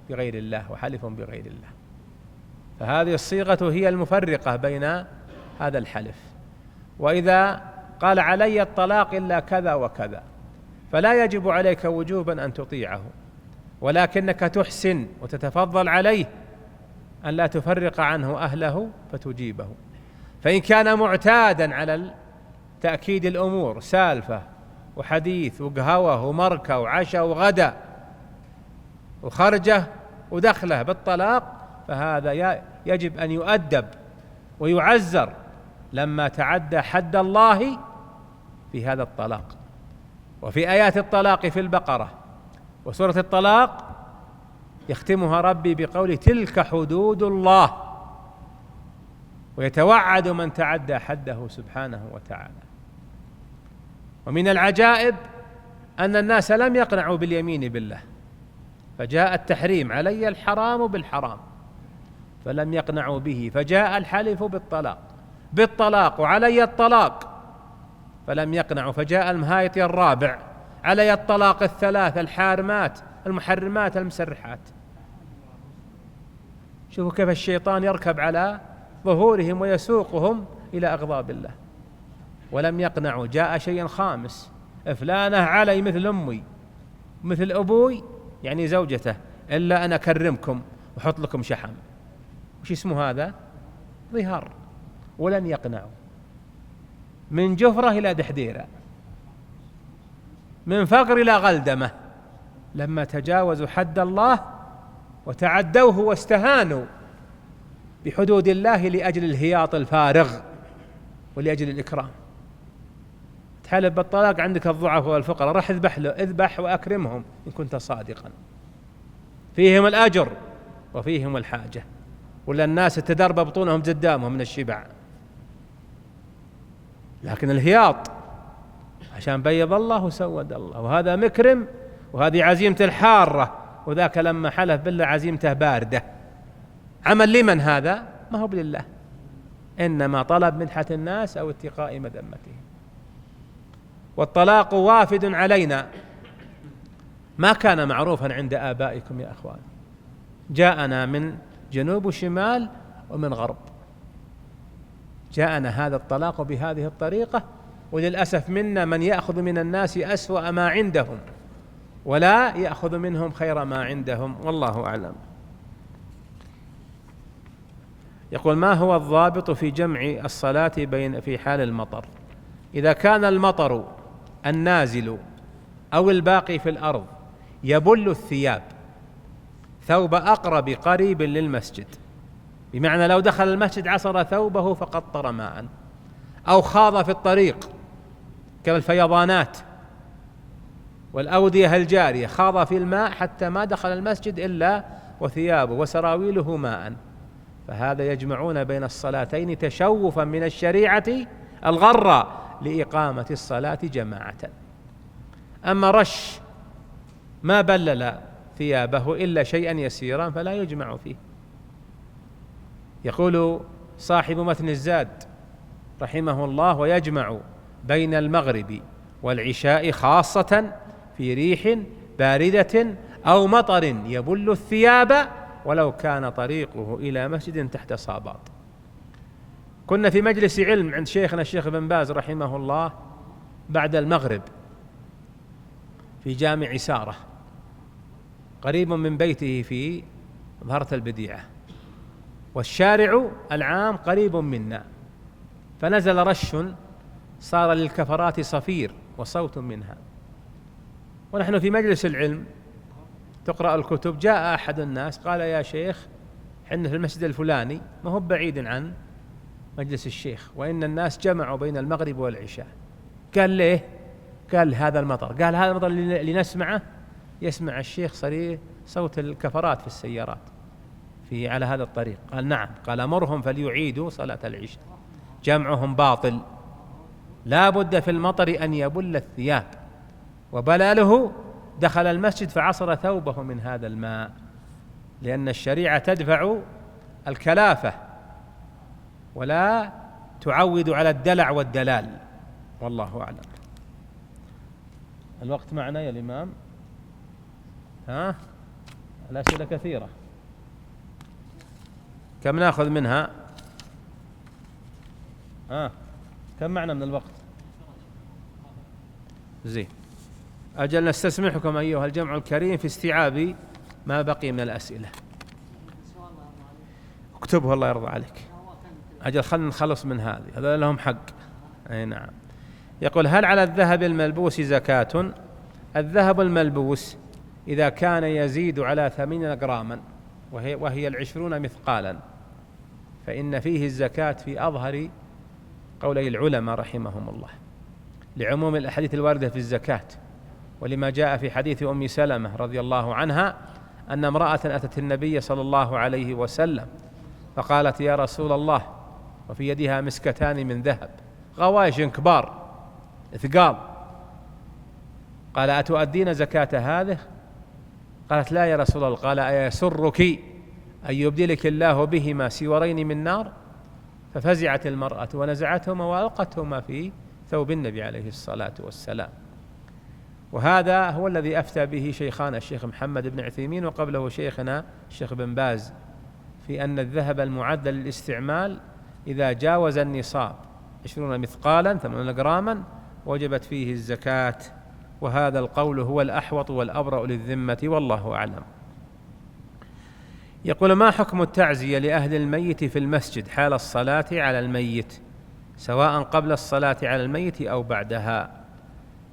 بغير الله وحلف بغير الله. فهذه الصيغة هي المفرقة بين هذا الحلف. وإذا قال علي الطلاق إلا كذا وكذا فلا يجب عليك وجوبا أن تطيعه، ولكنك تحسن وتتفضل عليه أن لا تفرق عنه أهله فتجيبه. فإن كان معتادا على تأكيد الأمور، سالفة وحديث وقهوة ومركة وعشاء وغدا وخرجة ودخله بالطلاق، فهذا يجب أن يؤدب ويعزر لما تعدى حد الله في هذا الطلاق. وفي آيات الطلاق في البقرة وسورة الطلاق يختمها ربي بقوله تلك حدود الله، ويتوعد من تعدى حده سبحانه وتعالى. ومن العجائب أن الناس لم يقنعوا باليمين بالله، فجاء التحريم علي الحرام بالحرام فلم يقنعوا به، فجاء الحلف بالطلاق وعلي الطلاق فلم يقنعوا، فجاء المهايط الرابع علي الطلاق الثلاث الحارمات المحرمات المسرحات. شوفوا كيف الشيطان يركب على ظهورهم ويسوقهم إلى أغضاب الله. ولم يقنعوا، جاء شيء خامس، فلانة علي مثل أمي مثل أبوي يعني زوجته، إلا أنا أكرمكم وحط لكم شحم. وش اسمه هذا؟ ظهار. ولن يقنعوا، من جفرة إلى دحديرة، من فقر إلى غلدمة، لما تجاوزوا حد الله وتعدوه واستهانوا بحدود الله لأجل الهياط الفارغ ولأجل الإكرام. تحلف بالطلاق عندك الضعف والفقراء، راح اذبح وأكرمهم إن كنت صادقا، فيهم الأجر وفيهم الحاجة، ولا الناس تدرب بطونهم قدامهم من الشبع. لكن الهياط عشان بيض الله وسود الله، وهذا مكرم، وهذه عزيمة الحارة، وذاك لما حلف بالله عزيمته باردة. عمل لمن هذا؟ ما هو لله، إنما طلب مدحة الناس أو اتقاء مذمتهم. والطلاق وافد علينا، ما كان معروفا عند آبائكم يا أخوان، جاءنا من جنوب وشمال ومن غرب، جاءنا هذا الطلاق بهذه الطريقة. وللأسف منا من يأخذ من الناس أسوأ ما عندهم ولا يأخذ منهم خير ما عندهم، والله أعلم. يقول ما هو الضابط في جمع الصلاة في حال المطر؟ إذا كان المطر النازل أو الباقي في الأرض يبل الثياب، ثوب أقرب قريب للمسجد، بمعنى لو دخل المسجد عصر ثوبه فقطر ماء، أو خاض في الطريق كالفيضانات والأودية الجارية، خاض في الماء حتى ما دخل المسجد إلا وثيابه وسراويله ماء، فهذا يجمعون بين الصلاتين تشوفا من الشريعة الغراء لإقامة الصلاة جماعة. أما رش ما بلل ثيابه إلا شيئا يسيرا فلا يجمع فيه. يقول صاحب متن الزاد رحمه الله ويجمع بين المغرب والعشاء خاصة في ريح باردة أو مطر يبل الثياب ولو كان طريقه إلى مسجد تحت صابات. كنا في مجلس علم عند شيخنا الشيخ بن باز رحمه الله بعد المغرب في جامع سارة قريب من بيته في ظهرة البديعة، والشارع العام قريب منا، فنزل رش صار للكفرات صفير وصوت منها، ونحن في مجلس العلم تقرأ الكتب. جاء أحد الناس قال يا شيخ حنا في المسجد الفلاني ما هو بعيد عن مجلس الشيخ، وإن الناس جمعوا بين المغرب والعشاء. قال ليه؟ قال هذا المطر. قال هذا المطر اللي نسمعه يسمع الشيخ صريح صوت الكفرات في السيارات على هذا الطريق. قال نعم. قال أمرهم فليعيدوا صلاة العشاء، جمعهم باطل، لا بد في المطر أن يبل الثياب، وبلاله دخل المسجد فعصر ثوبه من هذا الماء، لأن الشريعة تدفع الكلافة ولا تعود على الدلع والدلال، والله أعلم. الوقت معنا يا الإمام؟ الأسئلة كثيرة، كم نأخذ منها؟ كم معنا من الوقت؟ زين، أجل نستسمحكم أيها الجمع الكريم في استيعاب ما بقي من الأسئلة. اكتبه الله يرضى عليك. أجل خلنا نخلص من هذا لهم حق. أي نعم. يقول: هل على الذهب الملبوس زكاة؟ الذهب الملبوس إذا كان يزيد على 80 جراما وهي 20 مثقالا فإن فيه الزكاة في أظهر قولي العلماء رحمهم الله، لعموم الأحاديث الواردة في الزكاة، ولما جاء في حديث أم سلمة رضي الله عنها أن امرأة أتت النبي صلى الله عليه وسلم فقالت: يا رسول الله، وفي يدها مسكتان من ذهب غوايش كبار ثقال، قال: أتؤدين زكاة هذه؟ قالت: لا يا رسول الله. قال: أيسرك أن يبدلك الله بهما سورين من نار؟ ففزعت المرأة ونزعتهما وألقتهما في ثوب النبي عليه الصلاة والسلام. وهذا هو الذي أفتى به شيخنا الشيخ محمد بن عثيمين وقبله شيخنا الشيخ بن باز، في أن الذهب المعدل للاستعمال إذا جاوز النصاب 20 مثقالا 80 جراما وجبت فيه الزكاة، وهذا القول هو الأحوط والأبرأ للذمة، والله أعلم. يقول: ما حكم التعزية لأهل الميت في المسجد حال الصلاة على الميت، سواء قبل الصلاة على الميت أو بعدها؟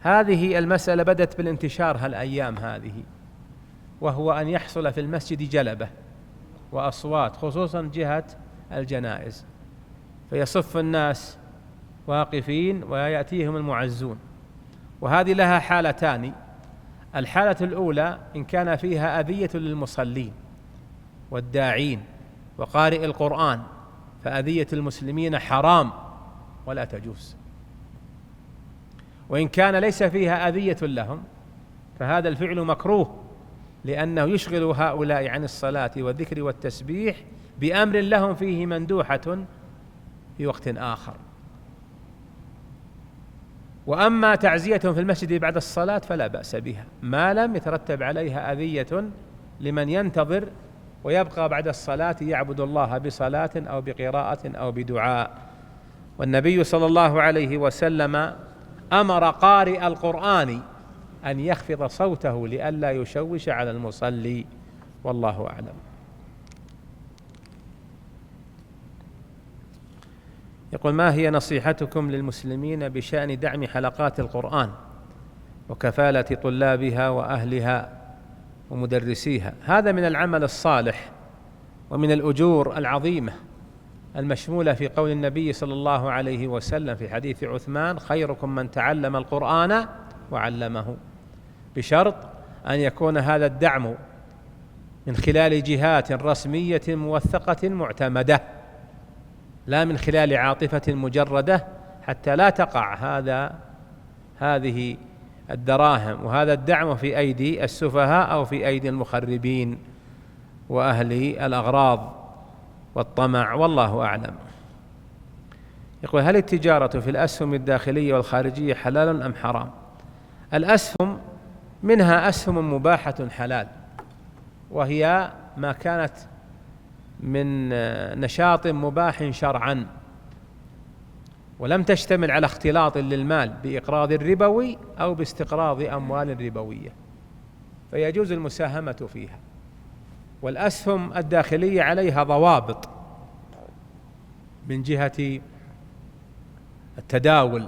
هذه المسألة بدت بالانتشار هالأيام هذه، وهو أن يحصل في المسجد جلبة وأصوات خصوصا جهة الجنائز، فيصف الناس واقفين ويأتيهم المعزون، وهذه لها حالتان: الحالة الأولى إن كان فيها أذية للمصلين والداعين وقارئ القرآن، فأذية المسلمين حرام ولا تجوز. وإن كان ليس فيها أذية لهم فهذا الفعل مكروه، لأنه يشغل هؤلاء عن الصلاة والذكر والتسبيح بأمر لهم فيه مندوحة في وقت آخر. وأما تعزية في المسجد بعد الصلاة فلا بأس بها ما لم يترتب عليها أذية لمن ينتظر ويبقى بعد الصلاة يعبد الله بصلاة أو بقراءة أو بدعاء. والنبي صلى الله عليه وسلم أمر قارئ القرآن أن يخفض صوته لئلا يشوش على المصلي، والله أعلم. يقول: ما هي نصيحتكم للمسلمين بشأن دعم حلقات القرآن وكفالة طلابها وأهلها ومدرسيها؟ هذا من العمل الصالح ومن الأجور العظيمة المشمولة في قول النبي صلى الله عليه وسلم في حديث عثمان: خيركم من تعلم القرآن وعلمه، بشرط أن يكون هذا الدعم من خلال جهات رسمية موثقة معتمدة، لا من خلال عاطفة مجردة، حتى لا تقع هذه الدراهم وهذا الدعم في أيدي السفهاء أو في أيدي المخربين وأهل الأغراض والطمع، والله أعلم. يقول: هل التجارة في الأسهم الداخلية والخارجية حلال أم حرام؟ الأسهم منها أسهم مباحة حلال، وهي ما كانت من نشاط مباح شرعا ولم تشتمل على اختلاط للمال بإقراض ربوي أو باستقراض أموال ربوية، فيجوز المساهمة فيها. والأسهم الداخلية عليها ضوابط من جهة التداول.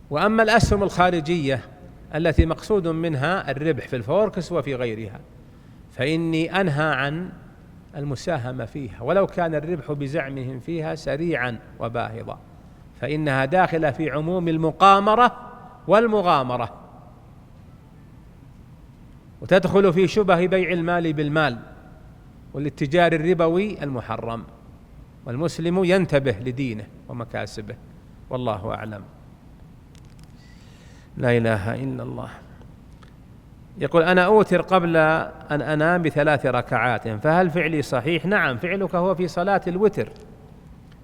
وأما الأسهم الخارجية التي مقصود منها الربح في الفوركس وفي غيرها فإني أنهى عن المساهمة فيها، ولو كان الربح بزعمهم فيها سريعا وباهظا، فإنها داخلة في عموم المقامرة والمغامرة، وتدخل في شبه بيع المال بالمال والاتجار الربوي المحرم، والمسلم ينتبه لدينه ومكاسبه، والله أعلم. لا إله إلا الله. يقول: أنا أوتر قبل أن أنام ب3 ركعات، فهل فعلي صحيح؟ نعم، فعلك هو في صلاة الوتر،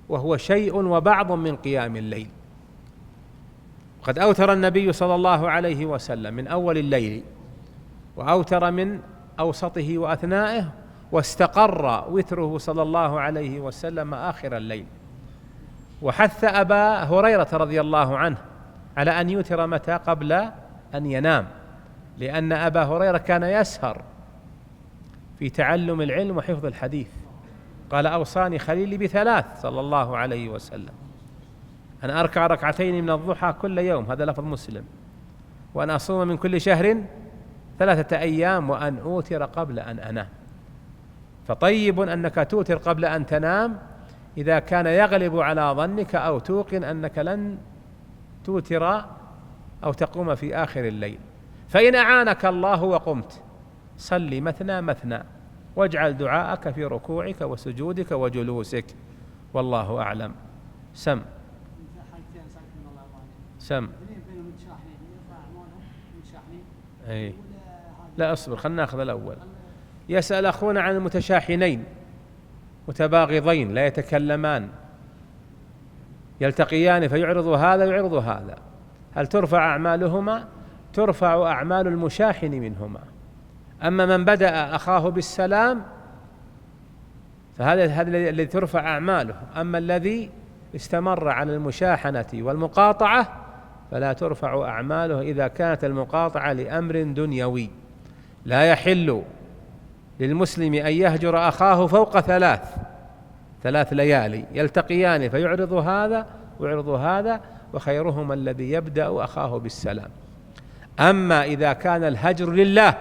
وهو شيء وبعض من قيام الليل. قد أوتر النبي صلى الله عليه وسلم من أول الليل، وأوتر من أوسطه وأثنائه، واستقر وتره صلى الله عليه وسلم آخر الليل. وحث أبا هريرة رضي الله عنه على أن يوتر متى؟ قبل أن ينام، لأن أبا هريرة كان يسهر في تعلم العلم وحفظ الحديث. قال: أوصاني خليلي بثلاث صلى الله عليه وسلم: أن أركع ركعتين من الضحى كل يوم، هذا لفظ مسلم، وأن أصوم من كل شهر 3 أيام، وأن أوتر قبل أن أنام. فطيب أنك توتر قبل أن تنام إذا كان يغلب على ظنك أو توقن أنك لن توتر أو تقوم في آخر الليل. فإن أعانك الله وقمت صل مثنى مثنى، واجعل دعاءك في ركوعك وسجودك وجلوسك، والله أعلم. سم أي لا أصبر، خلنا نأخذ الأول. يسأل أخونا عن المتشاحنين متباغضين لا يتكلمان، يلتقيان فيعرض هذا يعرض هذا، هل ترفع أعمالهما؟ ترفع أعمال المشاحن منهما. أما من بدأ أخاه بالسلام فهذا الذي ترفع أعماله، أما الذي استمر على المشاحنة والمقاطعة فلا ترفع أعماله إذا كانت المقاطعة لأمر دنيوي. لا يحل للمسلم أن يهجر أخاه فوق 3 ليالي، يلتقيان فيعرض هذا ويعرض هذا، وخيرهما الذي يبدأ أخاه بالسلام. أما إذا كان الهجر لله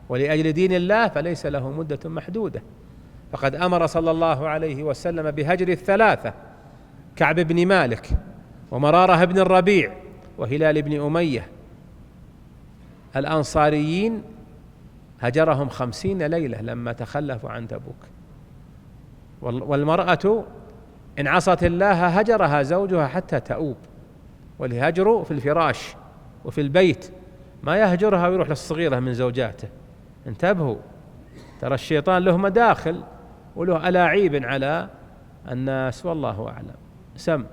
ولأجل دين الله فليس له مدة محدودة، فقد أمر صلى الله عليه وسلم بهجر 3: كعب بن مالك، ومرارة بن الربيع، وهلال بن أمية الأنصاريين، هجرهم 50 ليلة لما تخلفوا عن تبوك. والمرأة إن عصت الله هجرها زوجها حتى تؤوب، والهجر في الفراش وفي البيت، ما يهجرها ويروح للصغيرة من زوجاته. انتبهوا، ترى الشيطان له مداخل وله ألاعيب على الناس، والله أعلم. سم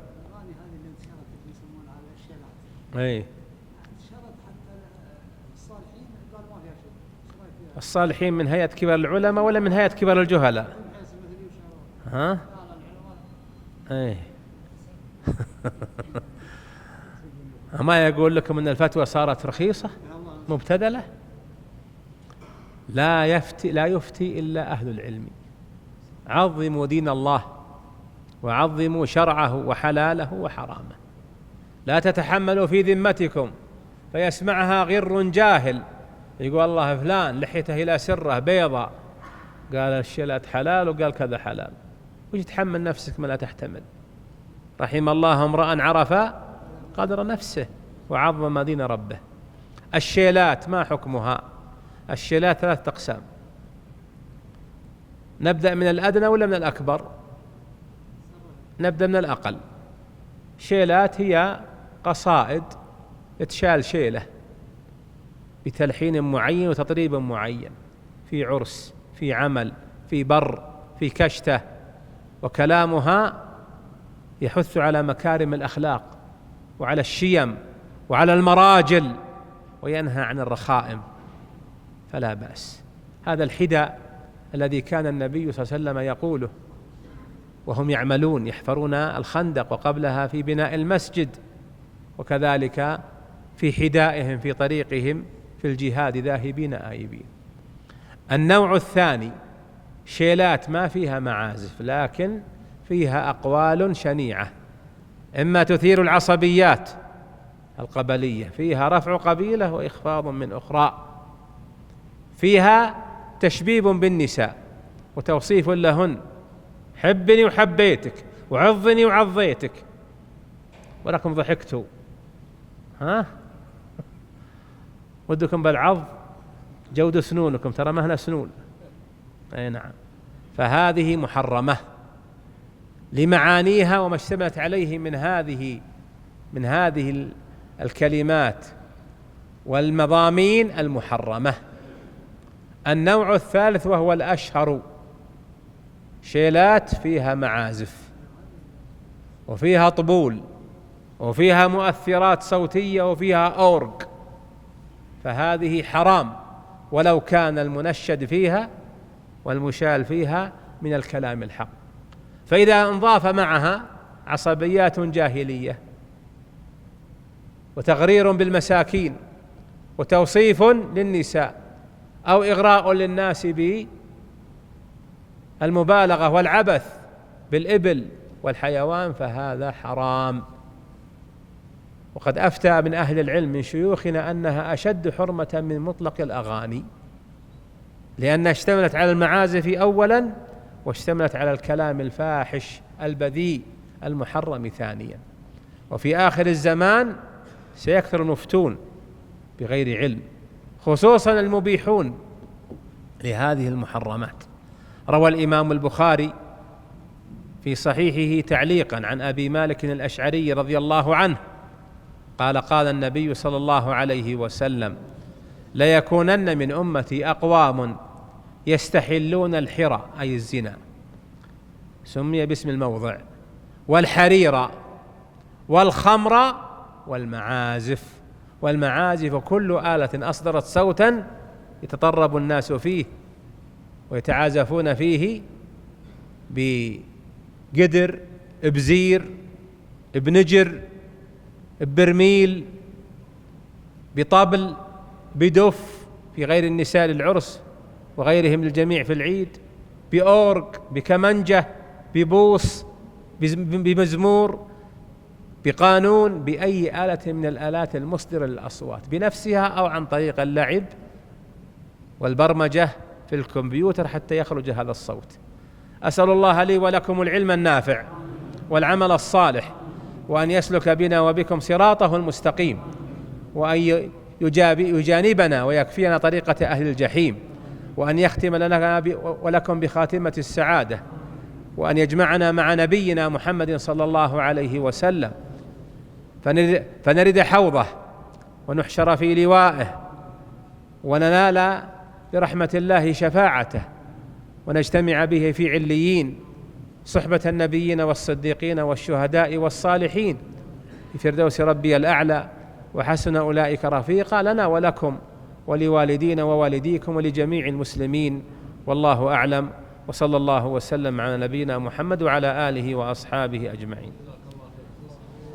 أي الصالحين من هيئة كبار العلماء ولا من هيئة كبار الجهلاء؟ ها؟ ايه ما يقول لكم ان الفتوى صارت رخيصة مبتذلة؟ لا يفتي الا اهل العلم. عظموا دين الله وعظموا شرعه وحلاله وحرامه. لا تتحملوا في ذمتكم فيسمعها غر جاهل يقول الله فلان لحيته الى سره بيضاء، قال الشلات حلال وقال كذا حلال، وش تحمل نفسك ما لا تحتمل؟ رحم الله امرأ عرف قدر نفسه وعظم دين ربه. الشيلات ما حكمها؟ الشيلات 3 أقسام. نبدأ من الأدنى ولا من الأكبر؟ نبدأ من الأقل. شيلات هي قصائد تشال شيلة بتلحين معين وتطريب معين، في عرس، في عمل، في بر، في كشتة، وكلامها يحث على مكارم الأخلاق وعلى الشيم وعلى المراجل، وينهى عن الرخائم، فلا بأس. هذا الحدى الذي كان النبي صلى الله عليه وسلم يقوله وهم يعملون يحفرون الخندق، وقبلها في بناء المسجد، وكذلك في حدائهم في طريقهم في الجهاد ذاهبين آيبين. النوع الثاني شيلات ما فيها معازف لكن فيها أقوال شنيعة، إما تثير العصبيات القبلية، فيها رفع قبيلة وإخفاض من أخرى، فيها تشبيب بالنساء وتوصيف لهن، حبني وحبيتك وعظني وعظيتك، ولكم ضحكتوا، ها ودكم بالعظ جود سنونكم، ترى مهنا سنون. أي نعم. فهذه محرمة لمعانيها وما اشتملت عليه من هذه الكلمات والمضامين المحرمة. النوع الثالث وهو الأشهر، شيلات فيها معازف وفيها طبول وفيها مؤثرات صوتية وفيها أورج، فهذه حرام ولو كان المنشد فيها والمشال فيها من الكلام الحق. فإذا انضاف معها عصبيات جاهلية وتغرير بالمساكين وتوصيف للنساء أو إغراء للناس بالمبالغة والعبث بالإبل والحيوان، فهذا حرام. وقد أفتى من أهل العلم من شيوخنا أنها أشد حرمة من مطلق الأغاني، لأنها اشتملت على المعازف أولا واشتملت على الكلام الفاحش البذيء المحرم ثانيا. وفي آخر الزمان سيكثر المفتون بغير علم، خصوصا المبيحون لهذه المحرمات. روى الإمام البخاري في صحيحه تعليقا عن أبي مالك الأشعري رضي الله عنه قال: قال النبي صلى الله عليه وسلم: ليكونن من أمتي أقوام يستحلون الحرى أي الزنا، سمي باسم الموضع، والحرير والخمر والمعازف. والمعازف كل آلة أصدرت صوتا يتطرب الناس فيه ويتعازفون فيه بقدر، بزير، بنجر، ببرميل، بطبل، بدف في غير النساء للعرس وغيرهم للجميع في العيد، بأورج، بكمنجة، ببوص، بمزمور، بقانون، بأي آلة من الآلات المصدرة للأصوات بنفسها أو عن طريق اللعب والبرمجة في الكمبيوتر حتى يخرج هذا الصوت. أسأل الله لي ولكم العلم النافع والعمل الصالح، وأن يسلك بنا وبكم صراطه المستقيم، وأن يجانبنا ويكفينا طريقة أهل الجحيم، وأن يختم لنا ولكم بخاتمة السعادة، وأن يجمعنا مع نبينا محمد صلى الله عليه وسلم فنرد حوضه ونحشر في لوائه وننال برحمة الله شفاعته ونجتمع به في عليين صحبة النبيين والصديقين والشهداء والصالحين في فردوس ربي الأعلى، وحسن أولئك رفيقا، لنا ولكم ولوالدينا ووالديكم ولجميع المسلمين. والله أعلم، وصلى الله وسلم على نبينا محمد وعلى آله وأصحابه أجمعين.